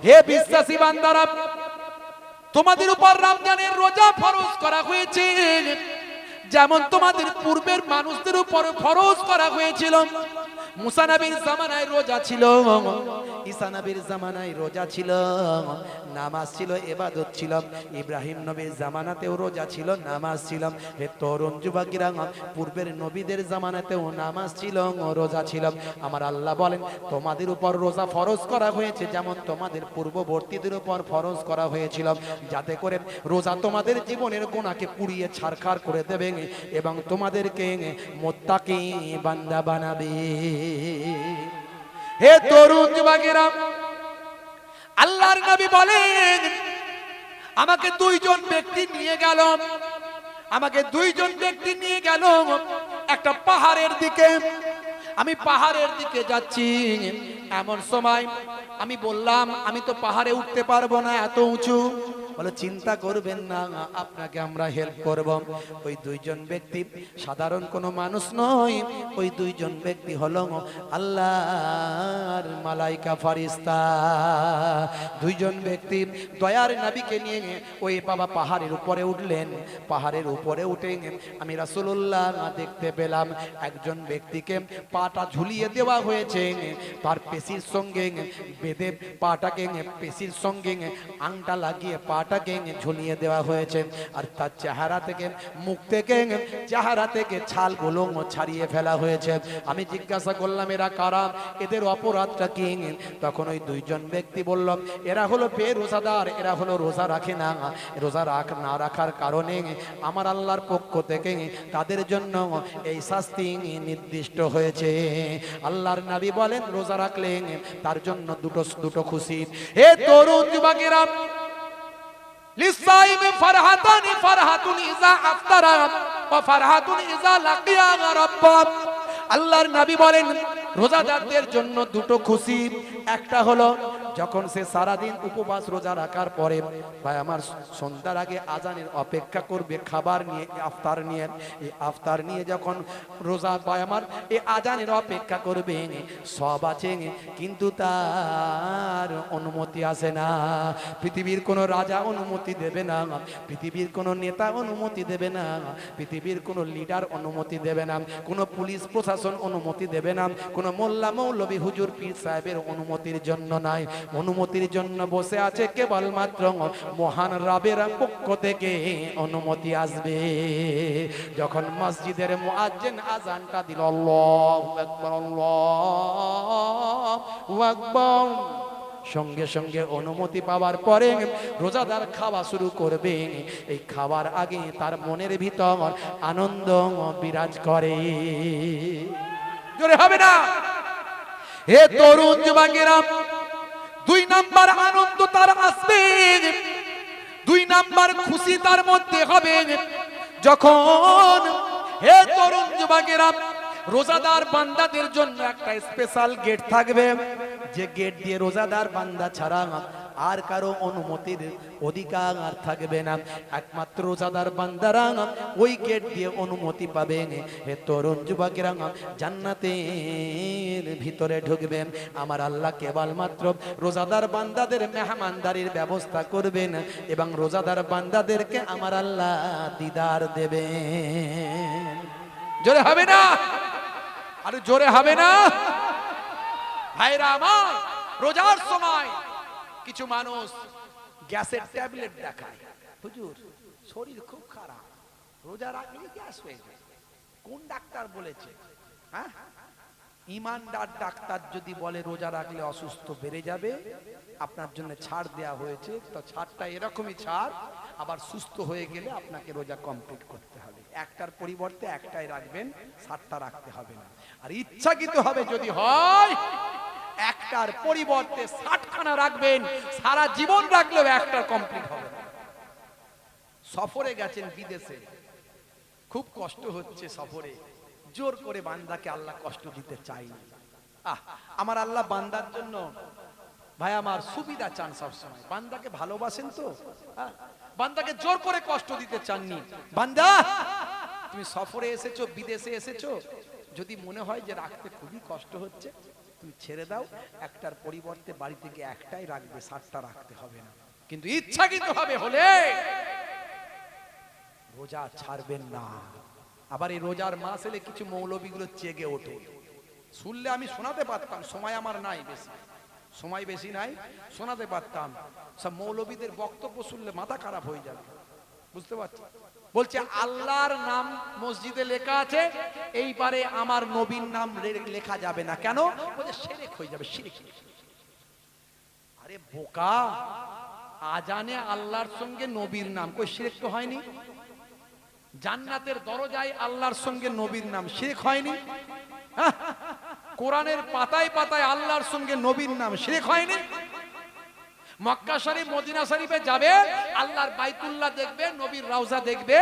হে বিশ্বাসী বান্দারা, তোমাদের উপর রমজানের রোজা ফরজ করা হয়েছে, যেমন তোমাদের পূর্বের মানুষদের উপর ফরজ করা হয়েছিল। মুসা নবীর জামানায় রোজা ছিল, ঈসা নবীর জামানায় রোজা ছিল, নামাজ ছিল, ইবাদত ছিল। ইব্রাহিম নবীর জামানাতেও রোজা ছিল, নামাজ ছিল। হে তরুণ যুবকেরা, পূর্বের নবীদের জামানাতেও নামাজ ছিল, রোজা ছিল। আমার আল্লাহ বলেন, তোমাদের উপর রোজা ফরজ করা হয়েছে, যেমন তোমাদের পূর্ববর্তীদের উপর ফরজ করা হয়েছিল, যাতে করে রোজা তোমাদের জীবনের গুনাহকে পুড়িয়ে ছারখার করে দেবে এবং তোমাদেরকে মুত্তাকি বান্দা বানাবে। হে তরুণ যুবকেরা, আল্লাহর নবী বলেন, আমাকে দুইজন ব্যক্তি নিয়ে গেল একটা পাহাড়ের দিকে। আমি পাহাড়ের দিকে যাচ্ছি, এমন সময় আমি বললাম, আমি তো পাহাড়ে উঠতে পারবো না, এত উঁচু। বলে, চিন্তা করবেন না, আপনাকে আমরা হেল্প করব। ওই দুইজন ব্যক্তি সাধারণ কোনো মানুষ নয়, ওই দুইজন ব্যক্তি হলো আল্লাহর মালাইকা ফেরেশতা। দুইজন ব্যক্তি দয়ার নবীকে নিয়ে ওই বাবা পাহাড়ের উপরে উঠলেন। পাহাড়ের উপরে উঠে আমি রাসূলুল্লাহ দেখতে পেলাম, একজন ব্যক্তিকে পাটা ঝুলিয়ে দেওয়া হয়েছে, তার পেশির সঙ্গে বেঁধে পাটাকে পেশির সঙ্গে আংটা লাগিয়ে পাটাকে ঝুলিয়ে দেওয়া হয়েছে। আর তার চেহারা থেকে, মুখ থেকে, চেহারা থেকে ছালগুলো ছাড়িয়ে ফেলা হয়েছে। আমি জিজ্ঞাসা করলাম, এরা কারা, এদের অপরাধটা কি? তখন ওই দুইজন ব্যক্তি বলল, এরা হলো বেরোজাদার, এরা হলো রোজা রাখে না। রোজা না রাখার কারণে আমার আল্লাহর পক্ষ থেকে তাদের জন্য এই শাস্তি নির্দিষ্ট হয়েছে। আল্লাহর নবী বলেন, রোজা রাখলে তার জন্য দুটো খুশি। হে তরুণ যুবকেরা, লিসাইমি ফারহাতানি, ফারহাতুন ইযা আফতারা ওয়া ফারহাতুন ইযা লাকিয়া রাব্বা। আল্লাহর নবী বলেন, রোজাদারদের জন্য দুটো খুশি। একটা হলো যখন সে সারাদিন উপবাস রোজা রাখার পরে ভাই আমার সন্ধ্যার আগে আজানের অপেক্ষা করবে খাবার নিয়ে, ইফতার নিয়ে। এই ইফতার নিয়ে যখন রোজা ভাই আমার এই আজানের অপেক্ষা করবে, সব আছে কিন্তু তার অনুমতি আসে না। পৃথিবীর কোনো রাজা অনুমতি দেবে না, পৃথিবীর কোনো নেতা অনুমতি দেবে না, পৃথিবীর কোনো লিডার অনুমতি দেবে না, কোনো পুলিশ প্রশাসন অনুমতি দেবে না, কোনো মোল্লা মৌলবী হুজুর পীর সাহেবের অনুমতির জন্য নাই। অনুমতির জন্য বসে আছে কেবলমাত্র মহান রবের পক্ষ থেকে অনুমতি আসবে। যখন মসজিদের মুয়াজ্জিন আযানটা দিল, আল্লাহু আকবার, আল্লাহু আকবার, সঙ্গে সঙ্গে অনুমতি পাওয়ার পরে রোজাদার খাওয়া শুরু করবে। এই খাওয়ার আগে তার মনের ভিতর আনন্দ বিরাজ করে। জোরে হবে না? হে তরুণ যুবকেরা, দুই নাম্বার আনন্দ তার আসবে, দুই নাম্বার খুশি তার মধ্যে হবে যখন, হে তরুণ যুবকেরা, রোজাদার বান্দাদের জন্য একটা স্পেশাল গেট থাকবে, যে গেট দিয়ে রোজাদার বান্দা ছাড়া আর কারো অনুমতির অধিকার থাকবে না। একমাত্র রোজাদার বান্দারা ওই গেট দিয়ে অনুমতি পাবে। হে তরুণ যুবকেরা, জান্নাতের ভিতরে ঢুকবেন। আমার আল্লাহ কেবলমাত্র রোজাদার বান্দাদের মেহমানদারির ব্যবস্থা করবেন এবং রোজাদার বান্দাদেরকে আমার আল্লাহ দিদার দেবেন। জোরে হবে না? আরে জোরে হবে না? ভাইরা আমার, রোজার সময় কিছু মানুষ গ্যাসের ট্যাবলেট দেখায়, হুজুর শরীর খুব খারাপ, রোজা রাখলে গ্যাস হয়ে যায়। কোন ডাক্তার বলেছে? হ্যাঁ, ইমানদার ডাক্তার যদি বলে রোজা রাখলে অসুস্থ বেড়ে যাবে, আপনার জন্য ছাড় দেয়া হয়েছে, তো ছাড়টা এরকমই ছাড়, আবার সুস্থ হয়ে গেলে আপনাকে রোজা কমপ্লিট করতে হবে। একটার পরিবর্তে একটাই রাখবেন, 7টা রাখতে হবে না। আর ইচ্ছাকৃত হবে যদি হয়, একটার পরিবর্তে 60খানা রাখবেন, সারা জীবন রাখলেও একটা কমপ্লিট হবে না। সফরে গেছেন বিদেশে, খুব কষ্ট হচ্ছে সফরে, জোর করে বান্দাকে আল্লাহ কষ্ট দিতে চাই। আমার আল্লাহ বান্দার জন্য ভাই আমার সুবিধা চান সবসময়, বান্দাকে ভালোবাসেন তো, বান্দাকে জোর করে কষ্ট দিতে চাননি। বান্দা তুমি সফরে এসেছো, বিদেশে এসেছো, যদি মনে হয় যে রাখতে খুবই কষ্ট হচ্ছে, তুমি ছেড়ে দাও, একটার পরিবর্তে বাড়িতে গিয়ে একটাই রাখবে, 7টা রাখতে হবে না। কিন্তু ইচ্ছাকৃত ভাবে হলে রোজা ছাড়বেন না। আবার এই রোজার মাস এলে কিছু মৌলবীগুলো চেগে ওঠে, শুনলে আমি শোনাতে পারতাম, সময় আমার নাই বেশি, সময় বেশি নাই, শোনাতে পারতাম। সব মৌলবীদের বক্তব্য শুনলে মাথা খারাপ হয়ে যাবে, বুঝতে পারছি। বলছে আল্লাহর নাম মসজিদে লেখা আছে, এইবারে আমার নবীর নাম লেখা যাবে না, কেন? বলছে শিরক হয়ে যাবে, শিরক। আরে বোকা, আজানে আল্লাহর সঙ্গে নবীর নাম, কই শিরক তো হয়নি? জান্নাতের দরজায় আল্লাহর সঙ্গে নবীর নাম, শিরক হয়নি? কোরআনের পাতায় পাতায় আল্লাহর সঙ্গে নবীর নাম, শিরক হয়নি? মক্কা শরীফ মদিনা শরীফে যাবে, আল্লাহর বাইতুল্লাহ দেখবে, নবীর রওজা দেখবে,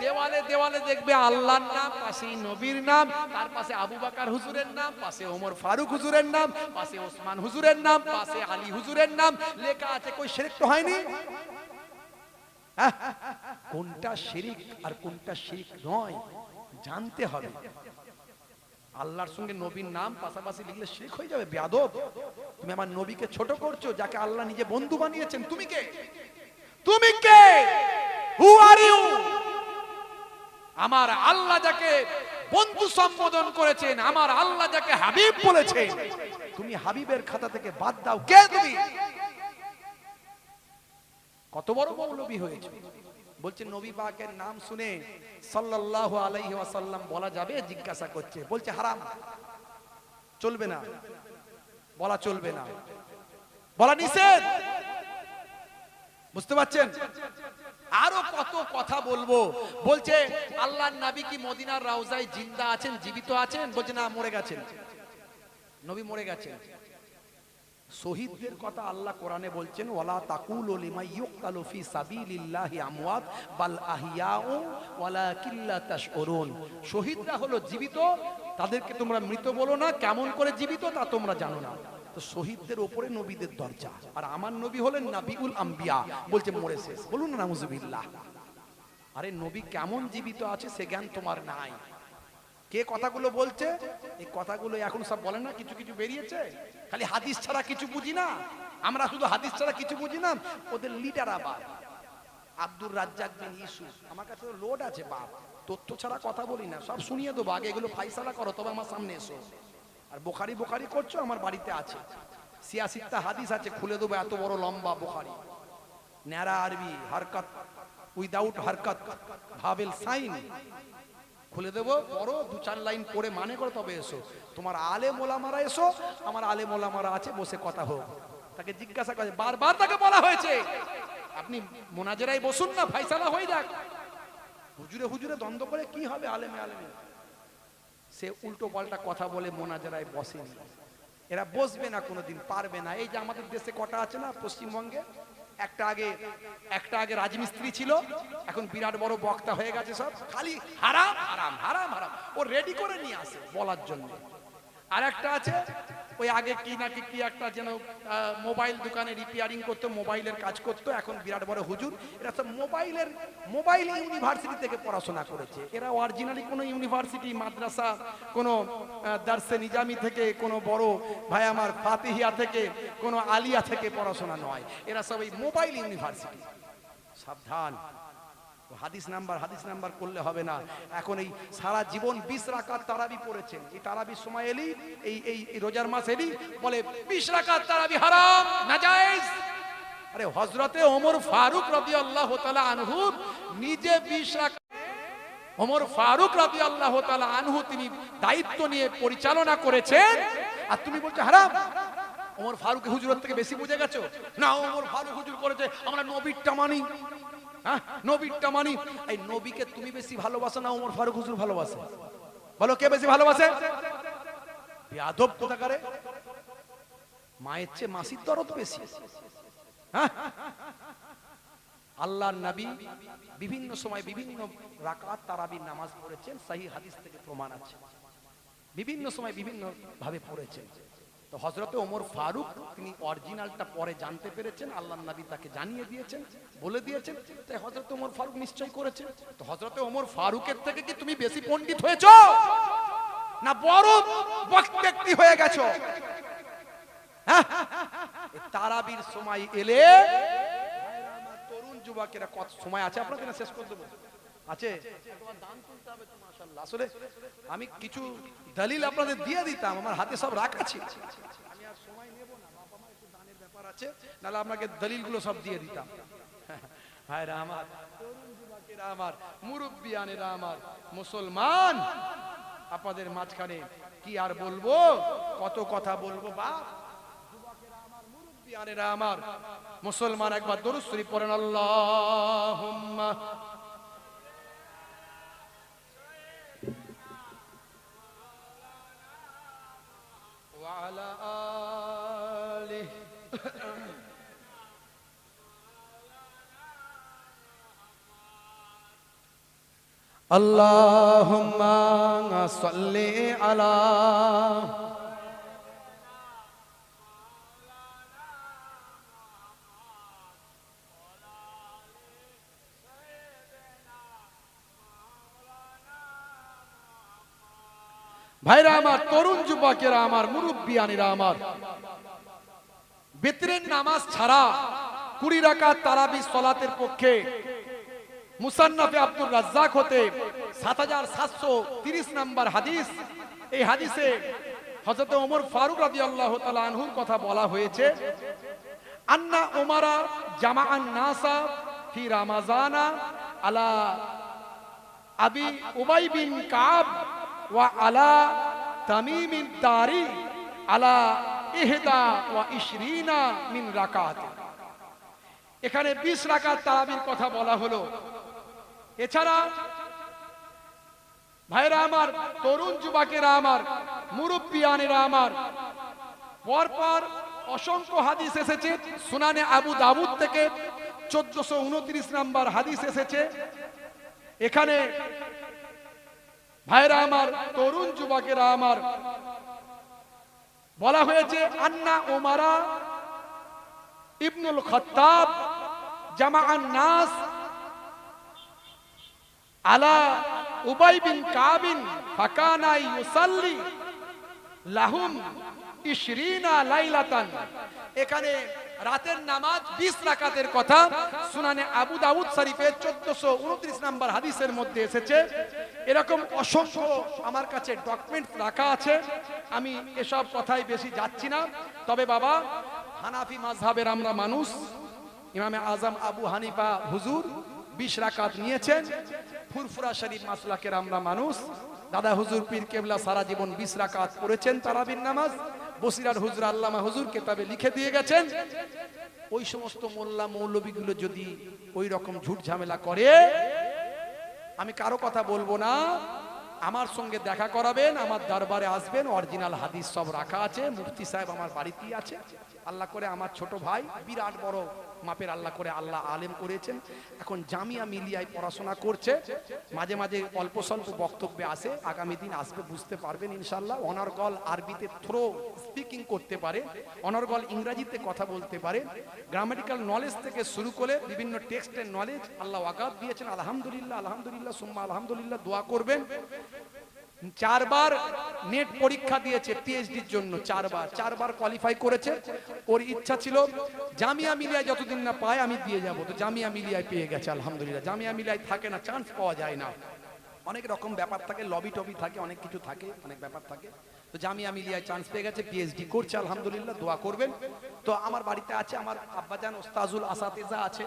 দেওয়ালে দেওয়ালে দেখবে আল্লাহর নাম, পাশে নবীর নাম, তার পাশে আবু বকর হুজুরের নাম, পাশে ওমর ফারুক হুজুরের নাম, পাশে ওসমান হুজুরের নাম, পাশে আলী হুজুরের নাম লেখা আছে, কই শিরক তো হয়নি? কোনটা শিরক আর কোনটা শিরক নয় জানতে হবে। আল্লাহর সঙ্গে নবীর নাম পাশাপাশি লিখলে শিরক হয়ে যাবে। বেয়াদব, তুমি আমার নবীকে ছোট করছো, যাকে আল্লাহ নিজে বন্ধু বানিয়েছেন। তুমি কে? তুমি কে? হু আর ইউ? আমার আল্লাহ যাকে বন্ধু সম্বোধন করেছেন, আমার আল্লাহ যাকে হাবিব বলেছেন, তুমি হাবিবের খাতা থেকে বাদ দাও। কে তুমি? কত বড় মৌলবী হয়েছে। বলছে নবী পাকের নাম শুনে সাল্লাল্লাহু আলাইহি ওয়াসাল্লাম বলা যাবে? জিজ্ঞাসা করছে, বলছে হারাম, চলবে না, বলা চলবে না, বলা নিষেধ। বুঝতে পারছেন? আরো কত কথা বলবো। বলছে আল্লাহর নবী কি মদিনার রওজায় জিন্দা আছেন, জীবিত আছেন? বলছে না, মরে গেছেন, নবী মরে গেছেন। শহীদদের কথা আল্লাহ কোরআনে বলছেন, ওয়ালা তাকুলু লিমান ইউকতালু ফি সাবিলিল্লাহি আমওয়াত বাল আহিয়াউ ওয়ালাকিন লা তাশউরুন। শহীদরা হলো জীবিত, তাদেরকে তোমরা মৃত বলো না, কেমন করে জীবিত তা তোমরা জানো না। তো শহীদদের উপরে নবীদের দরজা, আর আমার নবী হলেন নাবিউল আম্বিয়া, বলছে মরে শেষ। বলুন না নাউজুবিল্লাহ। আরে নবী কেমন জীবিত আছে সে জ্ঞান তোমার নাই। কে কথাগুলো বলছে? এই কথাগুলো এখন সব বলে না, কিছু কিছু বেরিয়েছে, খালি হাদিস ছাড়া কিছু বুঝি না আমরা, শুধু হাদিস ছাড়া কিছু বুঝি না। ওদের লিডার আবার আব্দুর রাজ্জাক বিন ইউসুফ, আমার কাছে লোড আছে বাপ, তথ্য ছাড়া কথা বলি না, সব শুনিয়ে দেবো। আগে এগুলো ফাইসালা করো, তবে আমার সামনে এসো। আর বোখারি বোখারি করছো, আমার বাড়িতে আছে 86টা হাদিস আছে, খুলে দেবো, এত বড় লম্বা বোখারি, ন্যাড়া আরবি, হরকত উইদাউট হরকত, ভাবেল সাইন খুলে দেবো, পড়ো, 2-4 লাইন পড়ে মানে করো, তবে এসো। তোমার আলেম ওলামারা এসো, আমার আলেম ওলামারা আছে, বসে কথা হোক। তাকে জিজ্ঞাসা করে, বারবার তাকে বলা হয়েছে আপনি মোনাজেরায় বসুন না, ফাইসালা হয়ে যাক। হুজুরে হুজুরে দ্বন্দ্ব করে কি হবে, আলেমে আলেমে। সে উল্টো পাল্টা কথা বলে মোনাজেরায় বসেনি। এরা বসবে না, কোনোদিন পারবে না। এই যে আমাদের দেশে কটা আছে না পশ্চিমবঙ্গে, একটা আগে রাজমিস্ত্রি ছিল, এখন বিরাট বড় বক্তা হয়ে গেছে, সব খালি হারাম হারাম হারাম হারাম, ও রেডি করে নিয়ে আসে বলার জন্য। আর একটা আছে ওই আগে কি নাকি কি একটা যেন মোবাইল দোকানে রিপেয়ারিং করতো, মোবাইলের কাজ করতো, এখন বিরাট বড় হুজুর। এরা সব মোবাইল ইউনিভার্সিটি থেকে পড়াশোনা করেছে। এরা অরিজিনালি কোনো ইউনিভার্সিটি, মাদ্রাসা, কোনো দারসে নিজামি থেকে, কোনো বড় ভাই আমার ফাতিহিয়া থেকে, কোনো আলিয়া থেকে পড়াশোনা নয়। এরা সব এই মোবাইল ইউনিভার্সিটি। সাবধান, হাদিস নাম্বার করলে হবে না। এখন এই সারা জীবন 20 রাকাত তারাবি পড়েছেন, এই তারাবির সময় এলি, এই রোজার মাস এলি, বলে 20 রাকাত তারাবি হারাম, নাজায়েজ। আরে হযরতে ওমর ফারুক রাদিয়াল্লাহু তাআলা আনহু নিজে 20 রাকাত, ওমর ফারুক রাদিয়াল্লাহু তাআলা আনহু তিনি দায়িত্ব নিয়ে পরিচালনা করেছেন, আর তুমি বলছো হারাম। ওমর ফারুক হুজুরের থেকে বেশি বুঝে গেছো না? ওমর ফারুক হুজুর করেছে, আমরা নবীরটা মানি, নবীরটা মানি। এই নবীকে তুমি বেশি ভালোবাসো না ওমর ফারুক হুজুর ভালোবাসে? বলো কে বেশি ভালোবাসে? বেয়াদব কোথাকারে। মায়ের চেয়ে মাসির দরদ বেশি। আল্লাহর নবী বিভিন্ন সময় বিভিন্ন রাকাত তারাবির নামাজ পড়েছেন, সহিহ হাদিস থেকে প্রমাণ আছে। বিভিন্ন সময় বিভিন্ন ভাবে পড়েছেন। তো হযরতে ওমর ফারুক তিনি অরিজিনালটা পরে জানতে পেরেছেন, আল্লাহর নবী তাকে জানিয়ে দিয়েছেন, বলে দিয়েছেন, তাই হযরতে ওমর ফারুক নিশ্চয় করেছেন। তো হযরতে ওমর ফারুকের থেকে কি তুমি বেশি পণ্ডিত হয়েছো? না বড় ব্যক্তি হয়ে গেছো? হ্যাঁ, তারাবির সময় এলে আমার তরুণ যুবকেরা কত সময় আছে আপনাদের না শেষ করে দেবো? আছে? দান তুলতে হবে তো মাশাআল্লাহ। আসলে আমি কিছু দলিল আপনাদের দিয়ে দিতাম, আমার হাতে সব রাখা ছিল। আমি আর সময় নেব না, বাবা মা একটু দানের ব্যাপার আছে, নাহলে আপনাকে দলিলগুলো সব দিয়ে দিতাম। ভাইরা আমার, তরুণ যুবকেরা আমার, মুরব্বিয়ানেরা আমার, মুসলমান আপনাদের মাঝখানে কি আর বলবো, কত কথা বলবো বাপ। যুবকেরা আমার, মুরব্বিয়ানেরা আমার, মুসলমান, একবার দরুদ শরীফ পড়েন আল্লাহুম্মা ওয়া আলা আলিহি আল্লাহুম্মা সাল্লি আলা ভাইরা আমার, তরুণ যুবকেরা আমার, মুরব্বিয়ানেরা আমার, বিতরের নামাজ ছাড়া 20 রাকাত তারাবি সালাতের পক্ষে মুসান্নাফে আব্দুর রাজ্জাক হতে 7730 নম্বর হাদিস, এই হাদিসে হযরত ওমর ফারুক রাদিয়াল্লাহু তাআলা আনহুর কথা বলা হয়েছে। আন্না ওমরা জামাআন নাসা ফি রামাযানা আলা আবি উবাই বিন কাব ওয়া আলা তামিমিন দারি আলা ইহদা ওয়া 20 মিন রাকাত। এখানে 20 রাকাত তারাবির কথা বলা হলো। এছাড়া ভাইরা আমার, তরুণ যুবকেরা আমার, মুরব্বিয়ানেরা আমার, পরপর অসংখ্য হাদিস এসেছে। সুনানে আবু দাউদ থেকে 1429 নম্বর হাদিস এসেছে। এখানে ভাইরা আমার, তরুণ যুবকেরা আমার, বলা হয়েছে আন্না ওমরা ইবনুল খাত্তাব জামাআন নাস আলা উবাই বিন কাবিন ফাকানা ইউসাল্লি লাহুম 20 লাইলাতান। এখানে রাতের নামাজ 20 রাকাতের কথা সুনানে আবু দাউদ শরীফের 1429 নম্বর হাদিসের মধ্যে এসেছে। এরকম অসংখ্য আমার কাছে ডকুমেন্ট রাখা আছে, আমি এসব কথাই বেশি যাচ্ছি না। তবে বাবা, হানাফি মাযহাবের আমরা মানুষ, ইমামে আজম আবু হানিফা হুজুর 20 রাকাত নিয়েছেন। ফুরফুরা শরীফ মাসলাকের আমরা মানুষ, দাদা হুজুর পীর কেবলা সারা জীবন 20 রাকাত পড়েছেন তারাবির নামাজ। বসিরার হুজুর আল্লামা হুজুর কিতাবে লিখে দিয়ে গেছেন। ওই সমস্ত মোল্লা মৌলবীগুলো যদি ওই রকম ঝুট ঝামেলা করে, আমি কারো কথা বলবো না, আমার সঙ্গে দেখা করাবেন, আমার দরবারে আসবেন, অরিজিনাল হাদিস সব রাখা আছে। মুফতি সাহেব আমার বাড়িতেই আছে। আল্লাহ করে আমার ছোট ভাই বিরাট বড় মাপের আল্লাহ করে আল্লাহ আলেম করেছেন, এখন জামিয়া মিলিয়ায় পড়াশোনা করছে। মাঝে মাঝে অল্প স্বল্প বক্তব্যে আসে, আগামী দিন আসবে, বুঝতে পারবেন ইনশাল্লাহ। অনর্গল আরবিতে থ্রো স্পিকিং করতে পারে, অনর্গল ইংরেজিতে কথা বলতে পারে, গ্রামাটিক্যাল নলেজ থেকে শুরু করে বিভিন্ন টেক্সটের নলেজ আল্লাহ ওয়াকাত দিয়েছেন। আলহামদুলিল্লাহ, আলহামদুলিল্লাহ, সুম্মা আলহামদুলিল্লাহ। দোয়া করবেন। 4 বার নেট পরীক্ষা দিয়েছে পিএইচডির জন্য, 4 বার কোয়ালিফাই করেছে। ওর ইচ্ছা ছিল জামিয়া মিলিয়ায় যতদিন না পায় আমি দিয়ে যাব, তো জামিয়া মিলিয়ায় পেয়ে গেছে আলহামদুলিল্লাহ। জামিয়া মিলিয়ায় থাকে না, চান্স পাওয়া যায় না, অনেক রকম ব্যাপার থাকে, লবি টবি থাকে, অনেক কিছু থাকে, অনেক ব্যাপার থাকে। তো জামিয়া মিলিয়ায় চান্স পেয়ে গেছে, পিএইচডি করছে আলহামদুলিল্লাহ। দোয়া করবেন। তো আমার বাড়িতে আছে আমার আব্বাজান ওস্তাজুল আসাতিজা আছে,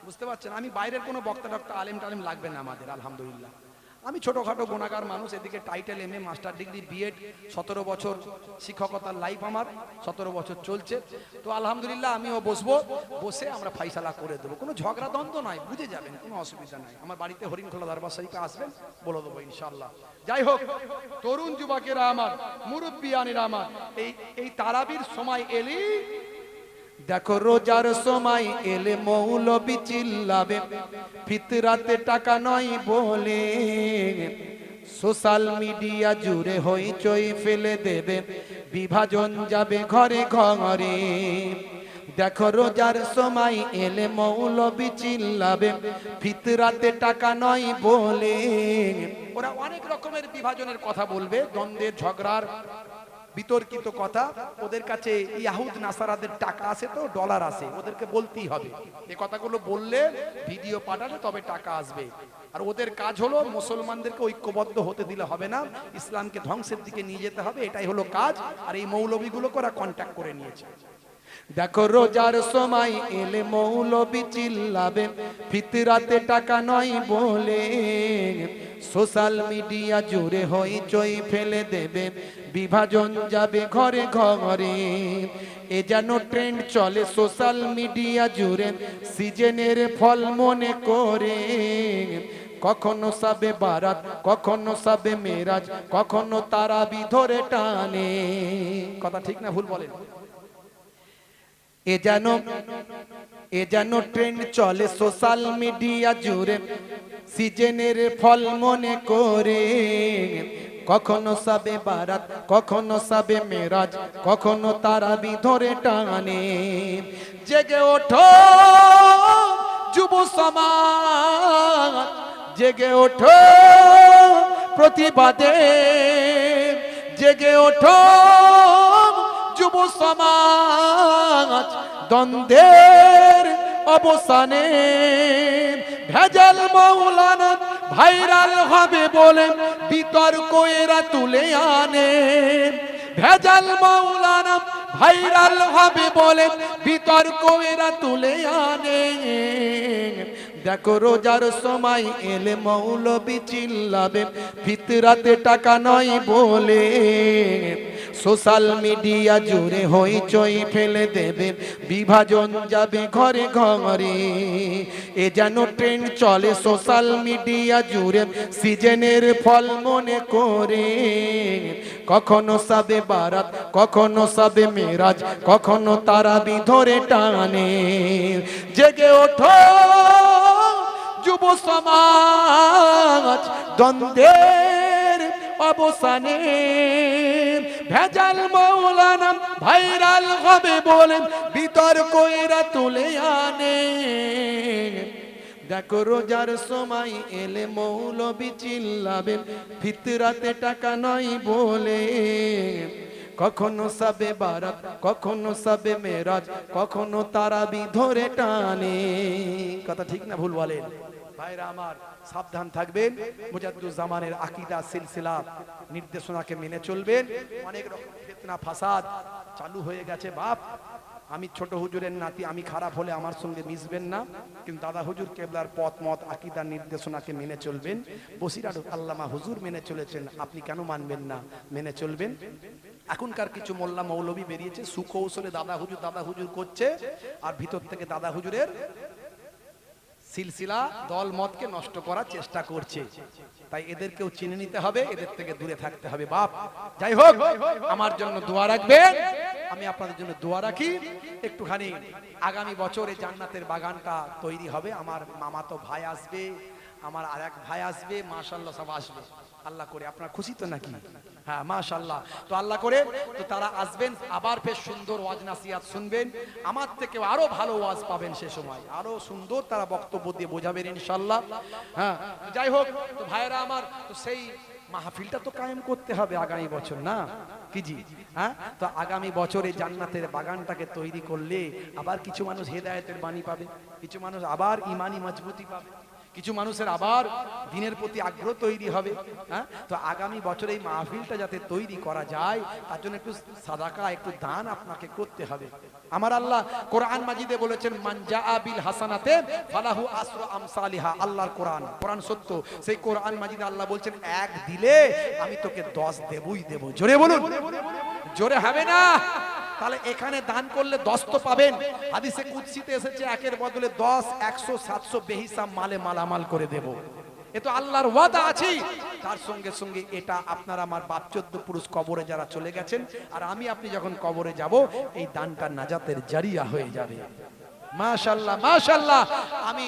বুঝতে পারছেন। আমি বাইরের কোনো বক্তা টক্তা আলেম টালেম লাগবে না আমাদের আলহামদুলিল্লাহ। আমি ছোটখাটো গুণাগার মানুষ, এদিকে title MA master degree BEd, 17 বছর শিক্ষকতার লাইফ আমার, 17 বছর চলছে। তো আলহামদুলিল্লাহ আমিও বসবো, বসে আমরা ফাইসালা করে দেবো। কোনো ঝগড়া দ্বন্দ্ব নাই, বুঝে যাবেন, কোনো অসুবিধা নাই। আমার বাড়িতে হরিণখোলা দরবার শরীফে আসবেন, বলে দেবো ইনশাআল্লাহ। যাই হোক, তরুণ যুবকেরা আমার, মুরব্বিয়ানেরা আমার, এই তারাবির সময় এলি, দেখো রোজার সময় এলে মৌলবি চিল্লাবে, ফিতরাতে টাকা নয় বলে, সোশ্যাল মিডিয়া জুড়ে হইচই ফেলে দেবে, বিভাজন যাবে ঘরে ঘরে। দেখো রোজার সময় এলে মৌলবি চিল্লাবে, ফিতরাতে টাকা নয় বলে, ওরা অনেক রকমের বিভাজনের কথা বলবে, দ্বন্দ্বের ঝগড়ার বিতর্কিত কথা। ওদের কাছে ইয়াহুদ নাসারাদের টাকা আছে, তো ডলার আছে, ওদেরকে বলতেই হবে। এই কথাগুলো বললে, ভিডিও পাঠালে তবে টাকা আসবে। আর ওদের কাজ হলো মুসলমানদেরকে ঐক্যবদ্ধ হতে দিলে হবে না, ইসলামকে ধ্বংসের দিকে নিয়ে যেতে হবে, এটাই হলো কাজ। আর এই মৌলবীগুলোকে ওরা কন্ট্যাক্ট করে নিয়েছে। দেখো রোজার সময় এলে মৌলবি চিল্লাবে, ফিতরাতে টাকা নয় বলে, সোশ্যাল মিডিয়া জুড়ে হইচই ফেলে দেবে, বিভাজন যাবে ঘরে ঘরে। এ যেন ট্রেন্ড চলে সোশ্যাল মিডিয়া জুড়ে, সিজনের ফল মনে করে। কখনো সাবে বারাত, কখনো সাবে মেরাজ, কখনো তারাবি ধরে টানে। কথা ঠিক না ভুল বলেন? এ যেন ট্রেন্ড চলে সোশ্যাল মিডিয়া জুড়ে, সিজনের ফল মনে করে। কখনো সাবে বারাত, কখনো সাবে মেরাজ, কখনো তারাবি ধরে টানে। জেগে ওঠো যুব সমাজ, জেগে ওঠো প্রতিবাদে, জেগে ওঠো যুব সমাজ, দ্বন্দ্বের অবসানে। ভেজাল মৌলানা ভাইরাল হবে বলে বিতর্ক এরা তুলে আনে, ভেজাল মৌলানা ভাইরাল হবে বলে বিতর্ক এরা তুলে আনে। দেখো রোজার সময় এলে মৌলবি চিল্লাবে, ফিতরাতে টাকা নয় বলে, সোশ্যাল মিডিয়া জুড়ে হইচই ফেলে দেবে, বিভাজন যাবে ঘরে ঘরে। এ যেন ট্রেন্ড চলে সোশ্যাল মিডিয়া জুড়ে, সিজনের ফল মনে করে। কখনো সাবে বারাত, কখনো সাবে মেরাজ, কখনো তারাবি ধরে টানে। জেগে ওঠো যুব সমাজ, দ্বন্দ্বের অবসানে। ভেজাল মৌলানা ভাইরাল হবে বলে বিতর্ক এরা তুলে আনে। দেখো রোজার সময় এলে মৌলবি চিল্লাবে, ফিতরাতে টাকা নয় বলে। কখনো সাবে বারাত, কখনো সাবে মেরাজ, কখনো তারাবি ধরে টানে। কথা ঠিক না ভুল বলেন? ভাইরা আমার, সাবধান থাকবেন, মুজাদ্দুজ্জামানের আকীদা সিলসিলা নির্দেশনাকে মেনে চলবেন। অনেক রকম ফিতনা ফাসাদ চালু হয়ে গেছে বাপ। আমি ছোট হুজুরের নাতি, আমি খারাপ হলে আমার সঙ্গে মিশবেন না, কিন্তু দাদা হুজুর কেবলার পথ মত আকীদা নির্দেশনাকে মেনে চলবেন। বসিরহাট আল্লামা হুজুর মেনে চলেছেন, আপনি কেন মানবেন না? মেনে চলবেন। এখনকার কিছু মোল্লা মৌলবী বেরিয়েছে, সুকৌশলে দাদা হুজুর করছে, আর ভিতর থেকে দাদা হুজুরের সিলসিলা দল মতকে নষ্ট করার চেষ্টা করছে। তাই এদেরকেও চিনে নিতে হবে, এদের থেকে দূরে থাকতে হবে বাপ। যাই হোক, আমার জন্য দোয়া রাখবেন, আমি আপনাদের জন্য দোয়া রাখি। একটুখানি আগামী বছর এই জান্নাতের বাগানটা তৈরি হবে। আমার মামাতো ভাই আসবে, আমার আরেক ভাই আসবে, মাশাআল্লাহ সব আসবে। আল্লাহ করে, আপনারা খুশি তো নাকি? হ্যাঁ মাশাআল্লাহ। তো আল্লাহ করে তো তারা আসবেন, আবার বেশ সুন্দর ওয়াজ নাসিহাত শুনবেন, আমার থেকে আরো ভালো ওয়াজ পাবেন, সে সময় আরো সুন্দর তারা বক্তব্য দিয়ে বোঝাবেন ইনশাআল্লাহ। হ্যাঁ যাই হোক, তো ভাইরা আমার, তো সেই মাহফিলটা তো কায়েম করতে হবে আগামী বছর, না কি জি? হ্যাঁ, তো আগামী বছরে জান্নাতের বাগানটাকে তৈরি করলে আবার কিছু মানুষ হেদায়েতের বাণী পাবে, কিছু মানুষ আবার ইমানি মজবুতি পাবে, কিছু মানুষের আবার দিনের প্রতি আগ্রহ তৈরি হবে। হ্যাঁ, তো আগামী বছর এই মাহফিলটা যাতে তৈরি করা যায়, তার জন্য একটু সাদাকা, একটু দান আপনাকে করতে হবে। আমার আল্লাহ কোরআন মাজিদে বলেছেন, মান জাআ বিল হাসানাতে ফালাহু আসরু আমসালিহা। আল্লাহর কোরআন সত্য। সেই কোরআন মাজিদে আল্লাহ বলছেন, এক দিলে আমি তোকে 10 দেবই দেব। জোরে বলুন, জোরে হবে না? তাহলে এখানে দান করলে 10 তো পাবেন। হাদিসে কুদসিতে এসেছে, একের বদলে 10, 100, 700 বেহিসাব মালে মালামাল করে দেব। এ তো আল্লাহর ওয়াদা আছে। তার সঙ্গে সঙ্গে এটা আপনার আমার বাপ 14 পুরুষ কবরে যারা চলে গেছেন, আর আমি আপনি যখন কবরে যাব, এই দানটা নাজাতের জারিয়া হয়ে যাবে। মাশাআল্লাহ মাশাআল্লাহ। আমি